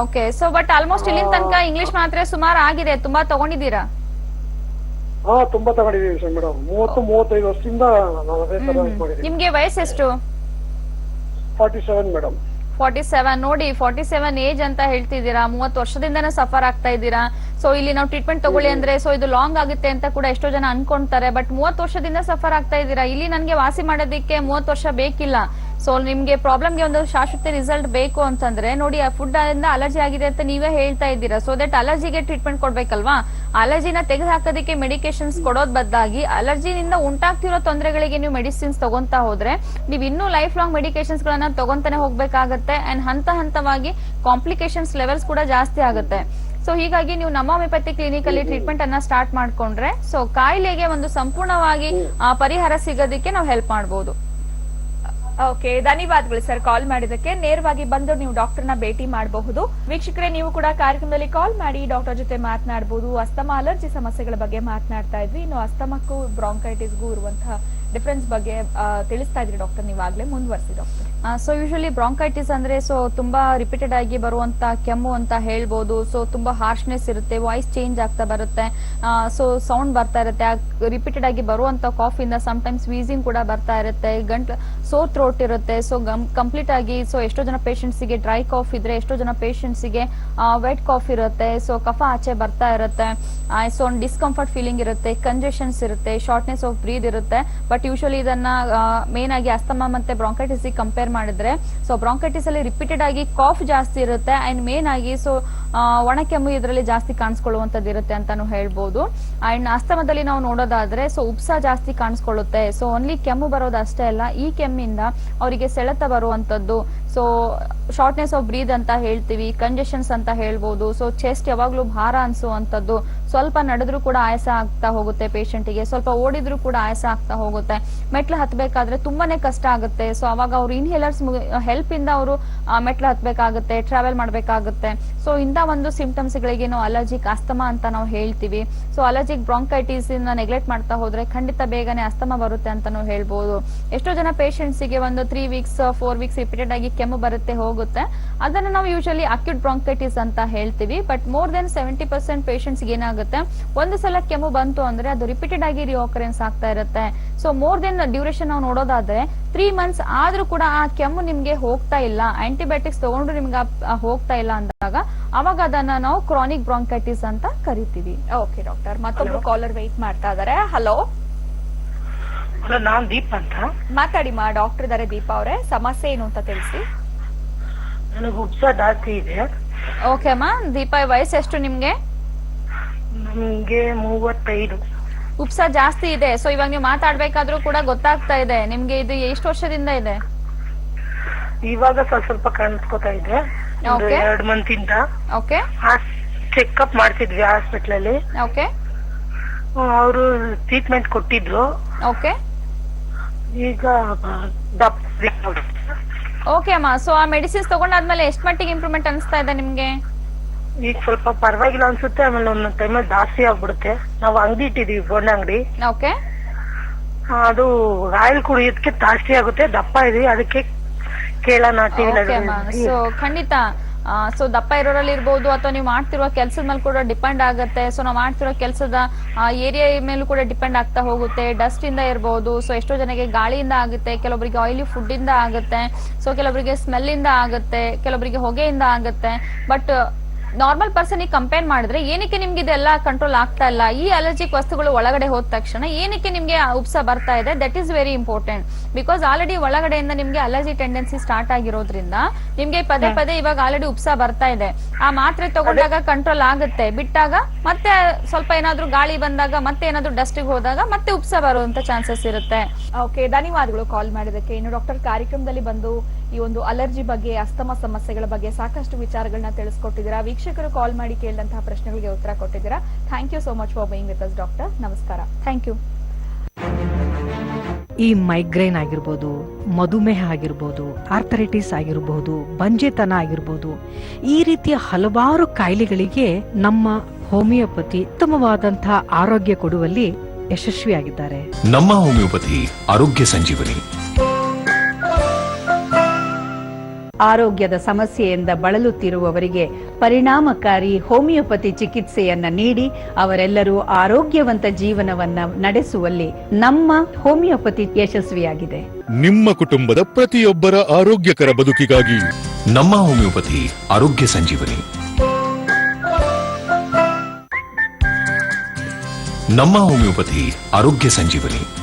ಓಕೆ, ಸೊ ಬಟ್ ಆಲ್ಮೋಸ್ಟ್ ಇಲ್ಲಿನ ತನಕ ಇಂಗ್ಲಿಷ್ ಮಾತ್ರೆ ಸುಮಾರು ಆಗಿದೆ, ತುಂಬಾ ತಗೊಂಡಿದ್ದೀರಾ? ಹಾ, ತುಂಬಾ ತಗೊಂಡಿದೀವಿ ಮೇಡಮ್. 30-35 ವರ್ಷದಿಂದ ನಾವು ಅದೇ ತರ ಮಾಡಿದೀವಿ. ನಿಮ್ಗೆ ವಯಸ್ಸೆಷ್ಟು? 47 ಮೇಡಮ್. 47. ನೋಡಿ, 47 ಏಜ್ ಅಂತ ಹೇಳ್ತಿದ್ದೀರಾ, 30 ವರ್ಷದಿಂದನೇ ಸಫರ್ ಆಗ್ತಾ ಇದ್ದೀರಾ. ಸೊ ಇಲ್ಲಿ ನಾವು ಟ್ರೀಟ್ಮೆಂಟ್ ತಗೊಳ್ಳಿ ಅಂದ್ರೆ ಸೊ ಇದು ಲಾಂಗ್ ಆಗುತ್ತೆ ಅಂತ ಕೂಡ ಎಷ್ಟೋ ಜನ ಅನ್ಕೊಂತಾರೆ. ಬಟ್ 30 ವರ್ಷದಿಂದ ಸಫರ್ ಆಗ್ತಾ ಇದ್ದೀರಾ. ಇಲ್ಲಿ ನನ್ಗೆ ವಾಸಿ ಮಾಡೋದಕ್ಕೆ 30 ವರ್ಷ ಬೇಕಿಲ್ಲ. ಸೊ ನಿಮ್ಗೆ ಪ್ರಾಬ್ಲಮ್ಗೆ ಒಂದು ಶಾಶ್ವತ ರಿಸಲ್ಟ್ ಬೇಕು ಅಂತಂದ್ರೆ ನೋಡಿ, ಆ ಫುಡ್ ಇಂದ ಅಲರ್ಜಿ ಆಗಿದೆ ಅಂತ ನೀವೇ ಹೇಳ್ತಾ ಇದ್ದೀರಾ. ಸೊ ದಟ್ ಅಲರ್ಜಿಗೆ ಟ್ರೀಟ್ಮೆಂಟ್ ಕೊಡ್ಬೇಕಲ್ವಾ? ಅಲರ್ಜಿನ ತೆಗೆದು ಹಾಕೋದಕ್ಕೆ ಮೆಡಿಕೇಶನ್ಸ್ ಕೊಡೋದ್ ಬದಲಾಗಿ ಅಲರ್ಜಿನಿಂದ ಉಂಟಾಗ್ತಿರೋ ತೊಂದರೆಗಳಿಗೆ ನೀವು ಮೆಡಿಸಿನ್ಸ್ ತಗೊಂತಾ ಹೋದ್ರೆ ನೀವು ಇನ್ನೂ ಲೈಫ್ ಲಾಂಗ್ ಮೆಡಿಕೇಶನ್ಸ್ ಗಳನ್ನ ತಗೊಂತಾನೆ ಹೋಗ್ಬೇಕಾಗತ್ತೆ. ಅಂಡ್ ಹಂತವಾಗಿ ಕಾಂಪ್ಲಿಕೇಶನ್ಸ್ ಲೆವೆಲ್ಸ್ ಕೂಡ ಜಾಸ್ತಿ ಆಗುತ್ತೆ. ಸೊ ಹೀಗಾಗಿ ನೀವು ನಮ್ಮ ಹೋಮಿಯೋಪತಿ ಕ್ಲಿನಿಕ್ ಅಲ್ಲಿ ಟ್ರೀಟ್ಮೆಂಟ್ ಅನ್ನ ಸ್ಟಾರ್ಟ್ ಮಾಡ್ಕೊಂಡ್ರೆ ಸೊ ಕಾಯಿಲೆಗೆ ಒಂದು ಸಂಪೂರ್ಣವಾಗಿ ಪರಿಹಾರ ಸಿಗೋದಕ್ಕೆ ನಾವು ಹೆಲ್ಪ್ ಮಾಡಬಹುದು. ಓಕೆ, ಧನ್ಯವಾದಗಳು ಸರ್ ಕಾಲ್ ಮಾಡಿದಕ್ಕೆ. ನೇರವಾಗಿ ಬಂದು ನೀವು ಡಾಕ್ಟರ್ನ ಭೇಟಿ ಮಾಡಬಹುದು. ವೀಕ್ಷಕರೇ, ನೀವು ಕೂಡ ಕಾರ್ಯಕ್ರಮದಲ್ಲಿ ಕಾಲ್ ಮಾಡಿ ಡಾಕ್ಟರ್ ಜೊತೆ ಮಾತನಾಡಬಹುದು. ಅಸ್ತಮಾ ಅಲರ್ಜಿ ಸಮಸ್ಯೆಗಳ ಬಗ್ಗೆ ಮಾತನಾಡ್ತಾ ಇದ್ವಿ. ಇನ್ನು ಅಸ್ತಮಕ್ಕೂ ಬ್ರಾಂಕೈಟಿಸ್ಗೂ ಇರುವಂತಹ ಡಿಫರೆನ್ಸ್ ಬಗ್ಗೆ ತಿಳಿಸ್ತಾ ಇದ್ರಿ ಡಾಕ್ಟರ್, ನೀವಾಗ್ಲೇ ಮುಂದುವರಿಸಿ ಡಾಕ್ಟರ್. ಸೊ ಯೂಶಲಿ ಬ್ರಾಂಕೈಟಿಸ್ ಅಂದ್ರೆ ಸೊ ತುಂಬಾ ರಿಪೀಟೆಡ್ ಆಗಿ ಬರುವಂತ ಕೆಮ್ಮು ಅಂತ ಹೇಳ್ಬೋದು. ಸೊ ತುಂಬಾ ಹಾರ್ಶ್ನೆಸ್ ಇರುತ್ತೆ, ವಾಯ್ಸ್ ಚೇಂಜ್ ಆಗ್ತಾ ಬರುತ್ತೆ, ಸೊ ಸೌಂಡ್ ಬರ್ತಾ ಇರುತ್ತೆ. ರಿಪೀಟೆಡ್ ಆಗಿ ಬರುವಂತ ಕಾಫ್ ಇಂದ ಸಮ್ಟೈಮ್ಸ್ ವೀಸಿಂಗ್ ಕೂಡ ಬರ್ತಾ ಇರುತ್ತೆ, ಗಂಟ್ಲು ಸೋ ಥ್ರೋಟ್ ಇರುತ್ತೆ. ಸೊ ಕಂಪ್ಲೀಟ್ ಆಗಿ ಸೊ ಎಷ್ಟೋ ಜನ ಪೇಷಂಟ್ಸ್ ಗೆ ಡ್ರೈ ಕಾಫ್ ಇದ್ರೆ, ಎಷ್ಟೋ ಜನ ಪೇಷಂಟ್ಸ್ ಗೆ ವೆಟ್ ಕಾಫ್ ಇರುತ್ತೆ. ಸೊ ಕಫ ಆಚೆ ಬರ್ತಾ ಇರುತ್ತೆ. ಸೊ ಒಂದು ಡಿಸ್ಕಂಫರ್ಟ್ ಫೀಲಿಂಗ್ ಇರುತ್ತೆ, ಕಂಜೆಷನ್ಸ್ ಇರುತ್ತೆ, ಶಾರ್ಟ್ನೆಸ್ ಆಫ್ ಬ್ರೀದ್ ಇರುತ್ತೆ. ಬಟ್ ಯೂಶಲಿ ಇದನ್ನ ಮೇನ್ ಆಗಿ ಅಸ್ತಮಾ ಮತ್ತೆ ಬ್ರಾಂಕೈಟಿಸ್ ಕಂಪೇರ್ ಮಾಡಿದ್ರೆ ಸೊ ಬ್ರಾಂಕೈಟಿಸ್ ಅಲ್ಲಿ ರಿಪೀಟೆಡ್ ಆಗಿ ಕಾಫ್ ಜಾಸ್ತಿ ಇರುತ್ತೆ ಅಂಡ್ ಮೇನ್ ಆಗಿ ಸೊ ಒಣ ಕೆಮ್ಮು ಇದರಲ್ಲಿ ಜಾಸ್ತಿ ಕಾಣಿಸ್ಕೊಳ್ಳುವಂತದ್ದು ಇರುತ್ತೆ ಅಂತಾನು ಹೇಳ್ಬೋದು. ಅಂಡ್ ಅಸ್ತಮದಲ್ಲಿ ನಾವು ನೋಡೋದಾದ್ರೆ ಸೊ ಉಪ್ಸ ಜಾಸ್ತಿ ಕಾಣಿಸ್ಕೊಳ್ಳುತ್ತೆ. ಸೊ ಓನ್ಲಿ ಕೆಮ್ಮು ಬರೋದು ಅಷ್ಟೇ ಅಲ್ಲ, ಈ ಕೆಮ್ಮಿಂದ ಅವರಿಗೆ ಸೆಳೆತ ಬರುವಂತದ್ದು, ಸೊ ಶಾರ್ಟ್ನೆಸ್ ಆಫ್ ಬ್ರೀದ್ ಅಂತ ಹೇಳ್ತೀವಿ, ಕಂಜೆಷನ್ಸ್ ಅಂತ ಹೇಳ್ಬೋದು. ಸೊ ಚೆಸ್ಟ್ ಯಾವಾಗ್ಲೂ ಭಾರ ಅನ್ಸುವಂತದ್ದು, ಸ್ವಲ್ಪ ನಡೆದ್ರೂ ಕೂಡ ಆಯಾಸ ಆಗ್ತಾ ಹೋಗುತ್ತೆ ಪೇಷಂಟಿಗೆ, ಸ್ವಲ್ಪ ಓಡಿದ್ರು ಕೂಡ ಆಯಾಸ ಆಗ್ತಾ ಹೋಗುತ್ತೆ, ಮೆಟ್ಲು ಹತ್ಬೇಕಾದ್ರೆ ತುಂಬಾನೇ ಕಷ್ಟ ಆಗುತ್ತೆ. ಸೊ ಅವಾಗ ಅವ್ರು ಇನ್ಹೇಲರ್ಸ್ ಹೆಲ್ಪ್ ಇಂದ ಅವರು ಮೆಟ್ಲು ಹತ್ಬೇಕಾಗುತ್ತೆ, ಟ್ರಾವೆಲ್ ಮಾಡ್ಬೇಕಾಗುತ್ತೆ. ಸೊ ಇಂಥ ಒಂದು ಸಿಂಪ್ಟಮ್ಸ್ ಗಳಿಗೆ ನಾವು ಅಲರ್ಜಿಕ್ ಅಸ್ತಮಾ ಅಂತ ನಾವು ಹೇಳ್ತೀವಿ. ಸೊ ಅಲರ್ಜಿಕ್ ಬ್ರಾಂಕೈಟಿಸ್ ನೆಗ್ಲೆಕ್ಟ್ ಮಾಡ್ತಾ ಹೋದ್ರೆ ಖಂಡಿತ ಬೇಗನೆ ಅಸ್ತಮಾ ಬರುತ್ತೆ ಅಂತ ನಾವು ಹೇಳ್ಬೋದು. ಎಷ್ಟೋ ಜನ ಪೇಷಂಟ್ಸ್ ಗೆ ಒಂದು 3 weeks 4 weeks ರಿಪೀಟೆಡ್ ಆಗಿ ಕೆಮ್ಮು ಬರುತ್ತೆ ಹೋಗುತ್ತೆ, ಅದನ್ನ ನಾವು ಯೂಶಲಿ ಅಕ್ಯೂಟ್ ಬ್ರಾಂಕೈಟಿಸ್ ಅಂತ ಹೇಳ್ತೀವಿ. ಬಟ್ ಮೋರ್ ದೆನ್ 70% ಪೇಷಂಟ್ಸ್ ಏನಾಗುತ್ತೆ, ಒಂದು ಸಲ ಕೆಮ್ಮು ಬಂತು ಅಂದ್ರೆ ಅದು ರಿಪೀಟೆಡ್ ಆಗಿ ರಿಓಕರೆನ್ಸ್ ಆಗ್ತಾ ಇರುತ್ತೆ. ಸೊ ಮೋರ್ ದೆನ್ ಡ್ಯೂರೇಷನ್ ನಾವು ನೋಡೋದಾದ್ರೆ 3 months ಆದ್ರೂ ಕೂಡ ಆ ಕೆಮ್ಮು ನಿಮ್ಗೆ ಹೋಗ್ತಾ ಇಲ್ಲ, ಆಂಟಿಬಯೋಟಿಕ್ಸ್ ತಗೊಂಡ್ರು ನಿಮ್ಗೆ ಹೋಗ್ತಾ ಇಲ್ಲ ಅಂದಾಗ ಅವಾಗ ಅದನ್ನ ನಾವು ಕ್ರಾನಿಕ್ ಬ್ರಾಂಕೈಟಿಸ್ ಅಂತ ಕರಿತೀವಿ. ಓಕೆ ಡಾಕ್ಟರ್, ಮತ್ತೊಬ್ರು ಕಾಲರ್ ವೆಯ್ಟ್ ಮಾಡ್ತಾ ಇದಾರೆ. ಹಲೋ, ನಾನ್ ದೀಪ್ ಅಂತ ಮಾತಾಡಿ ಮಾ. ಡಾಕ್ಟರ್ ಇದಾರೆ ದೀಪಾ ಅವರೇ, ಸಮಸ್ಯೆ ಏನು ಅಂತ ತಿಳಿಸಿ. ನನಗೆ ಉಪ್ಸ ಜಾಸ್ತಿ ಇದೆ. ಓಕೆ ಅಮ್ಮ, ದೀಪಾ ವಯಸ್ಸು ಎಷ್ಟು ನಿಮ್ಗೆ? ನಮ್ಗೆ 35. ಉಪ್ಸ ಜಾಸ್ತಿ ಇದೆ. ಸೊ ಇವಾಗ ನೀವು ಮಾತಾಡ್ಬೇಕಾದ್ರೂ ಕೂಡ ಗೊತ್ತಾಗ್ತಾ ಇದೆ ನಿಮ್ಗೆ. ಇದು ಎಷ್ಟು ವರ್ಷದಿಂದ ಇದೆ? ಇವಾಗ ಸ್ವಲ್ಪ ಕಾಣಿಸ್ಕೊತಾ ಇದೆ, 2 month ಇಂದ. ಓಕೆ, ಚೆಕ್ಅಪ್ ಮಾಡ್ತಿದ್ವಿ ಹಾಸ್ಪಿಟಲ್ ಅಲ್ಲಿ. ಓಕೆ, ಅವರು ಟ್ರೀಟ್ಮೆಂಟ್ ಕೊಟ್ಟಿದ್ರು. ಓಕೆ, ಈಗ ಓಕೆ ಅಮ್ಮ. ಸೊ ಆ ಮೆಡಿಸಿನ್ಸ್ ತಗೊಂಡಾದ್ಮೇಲೆ ಎಷ್ಟು ಮಟ್ಟಿಗೆ ಇಂಪ್ರೂವ್ಮೆಂಟ್ ಅನಿಸ್ತಾ ಇದೆ ನಿಮ್ಗೆ? ಈಗ ಸ್ವಲ್ಪ ಪರವಾಗಿಲ್ಲ ಅನ್ಸುತ್ತೆ. ಆಮೇಲೆ ಒಂದೊಂದ್ ಟೈಮಲ್ಲಿ ಜಾಸ್ತಿ ಆಗ್ಬಿಡುತ್ತೆ. ನಾವು ಅಂಗಡಿ ಇಟ್ಟಿದೀವಿ, ಬಣ್ಣ ಅಂಗಡಿ. ಓಕೆ, ಅದು ಆಯಿಲ್ ಕುಡಿಯೋದಕ್ಕೆ ಜಾಸ್ತಿ ಆಗುತ್ತೆ, ದಪ್ಪ ಇದೀವಿ, ಅದಕ್ಕೆ ಕೇಳೋಣ ಟಿವಿ. ಸೊ ಖಂಡಿತ ಸೊ ದಪ್ಪ ಇರೋರಲ್ಲಿ ಇರ್ಬೋದು ಅಥವಾ ನೀವು ಮಾಡ್ತಿರುವ ಕೆಲಸದ ಮೇಲೆ ಕೂಡ ಡಿಪೆಂಡ್ ಆಗುತ್ತೆ. ಸೊ ನಾವು ಮಾಡ್ತಿರೋ ಕೆಲಸದ ಏರಿಯಾ ಮೇಲೂ ಕೂಡ ಡಿಪೆಂಡ್ ಆಗ್ತಾ ಹೋಗುತ್ತೆ. ಡಸ್ಟ್ ಇಂದ ಇರ್ಬೋದು, ಸೊ ಎಷ್ಟೋ ಜನಕ್ಕೆ ಗಾಳಿಯಿಂದ ಆಗುತ್ತೆ, ಕೆಲವೊಬ್ಬರಿಗೆ ಆಯಿಲಿ ಫುಡ್ ಇಂದ ಆಗುತ್ತೆ, ಸೊ ಕೆಲವೊಬ್ಬರಿಗೆ ಸ್ಮೆಲ್ ಇಂದ ಆಗುತ್ತೆ, ಕೆಲವೊಬ್ಬರಿಗೆ ಹೊಗೆಯಿಂದ ಆಗುತ್ತೆ. ಬಟ್ ನಾರ್ಮಲ್ ಪರ್ಸನ್ ಕಂಪೇರ್ ಮಾಡಿದ್ರೆ ಏನಕ್ಕೆ ನಿಮ್ಗೆ ಇದೆಲ್ಲ ಕಂಟ್ರೋಲ್ ಆಗ್ತಾ ಇಲ್ಲ? ಈ ಅಲರ್ಜಿಕ್ ವಸ್ತುಗಳು ಒಳಗಡೆ ಹೋದ ತಕ್ಷಣ ಏನಕ್ಕೆ ನಿಮ್ಗೆ ಉಪ್ಸ ಬರ್ತಾ ಇದೆ? That is very important. Because already ಒಳಗಡೆಯಿಂದ ನಿಮ್ಗೆ ಅಲರ್ಜಿ ಟೆಂಡೆನ್ಸಿ ಸ್ಟಾರ್ಟ್ ಆಗಿರೋದ್ರಿಂದ ನಿಮ್ಗೆ ಪದೇ ಪದೇ ಇವಾಗ ಆಲ್ರೆಡಿ ಉಪ್ಸ ಬರ್ತಾ ಇದೆ. ಆ ಮಾತ್ರೆ ತಗೊಂಡಾಗ ಕಂಟ್ರೋಲ್ ಆಗುತ್ತೆ, ಬಿಟ್ಟಾಗ ಮತ್ತೆ ಸ್ವಲ್ಪ ಏನಾದ್ರೂ ಗಾಳಿ ಬಂದಾಗ, ಮತ್ತೆ ಏನಾದ್ರೂ ಡಸ್ಟ್ ಹೋದಾಗ ಮತ್ತೆ ಉಪ್ಸ ಬರುವಂತ ಚಾನ್ಸಸ್ ಇರುತ್ತೆ. ಓಕೆ, ಧನ್ಯವಾದಗಳು ಕಾಲ್ ಮಾಡಿದಕ್ಕೆ. ಇನ್ನು ಡಾಕ್ಟರ್ ಕಾರ್ಯಕ್ರಮದಲ್ಲಿ ಬಂದು ಈ ಒಂದು ಅಲರ್ಜಿ ಬಗ್ಗೆ, ಅಸ್ತಮಾ ಸಮಸ್ಯೆಗಳ ಬಗ್ಗೆ ಸಾಕಷ್ಟು ವಿಚಾರಗಳನ್ನ ತಿಳಿಸ್ಕೊಟ್ಟಿದ್ದೀರಾ. ವೀಕ್ಷಕರು ಕಾಲ್ ಮಾಡಿ ಕೇಳಿದಂತಹ ಪ್ರಶ್ನೆಗಳಿಗೆ ಉತ್ತರ ಕೊಟ್ಟಿದ್ದೀರಾ. Thank you so much for being with us doctor. ನಮಸ್ಕಾರ. Thank you. ಈ ಮೈಗ್ರೇನ್ ಆಗಿರ್ಬೋದು, ಮಧುಮೇಹ ಆಗಿರ್ಬೋದು, ಆರ್ಥರೈಟಿಸ್ ಆಗಿರ್ಬೋದು, ಬಂಜೆತನ ಆಗಿರ್ಬೋದು, ಈ ರೀತಿಯ ಹಲವಾರು ಕಾಯಿಲೆಗಳಿಗೆ ನಮ್ಮ ಹೋಮಿಯೋಪತಿ ಉತ್ತಮವಾದಂತಹ ಆರೋಗ್ಯ ಕೊಡುವಲ್ಲಿ ಯಶಸ್ವಿಯಾಗಿದ್ದಾರೆ. ನಮ್ಮ ಹೋಮಿಯೋಪತಿ ಆರೋಗ್ಯ ಸಂಜೀವನಿ. ಆರೋಗ್ಯದ ಸಮಸ್ಯೆಯಿಂದ ಬಳಲುತ್ತಿರುವವರಿಗೆ ಪರಿಣಾಮಕಾರಿ ಹೋಮಿಯೋಪತಿ ಚಿಕಿತ್ಸೆಯನ್ನ ನೀಡಿ ಅವರೆಲ್ಲರೂ ಆರೋಗ್ಯವಂತ ಜೀವನವನ್ನ ನಡೆಸುವಲ್ಲಿ ನಮ್ಮ ಹೋಮಿಯೋಪತಿ ಯಶಸ್ವಿಯಾಗಿದೆ. ನಿಮ್ಮ ಕುಟುಂಬದ ಪ್ರತಿಯೊಬ್ಬರ ಆರೋಗ್ಯಕರ ಬದುಕಿಗಾಗಿ ನಮ್ಮ ಹೋಮಿಯೋಪತಿ ಆರೋಗ್ಯ ಸಂಜೀವನಿ. ನಮ್ಮ ಹೋಮಿಯೋಪತಿ ಆರೋಗ್ಯ ಸಂಜೀವನಿ.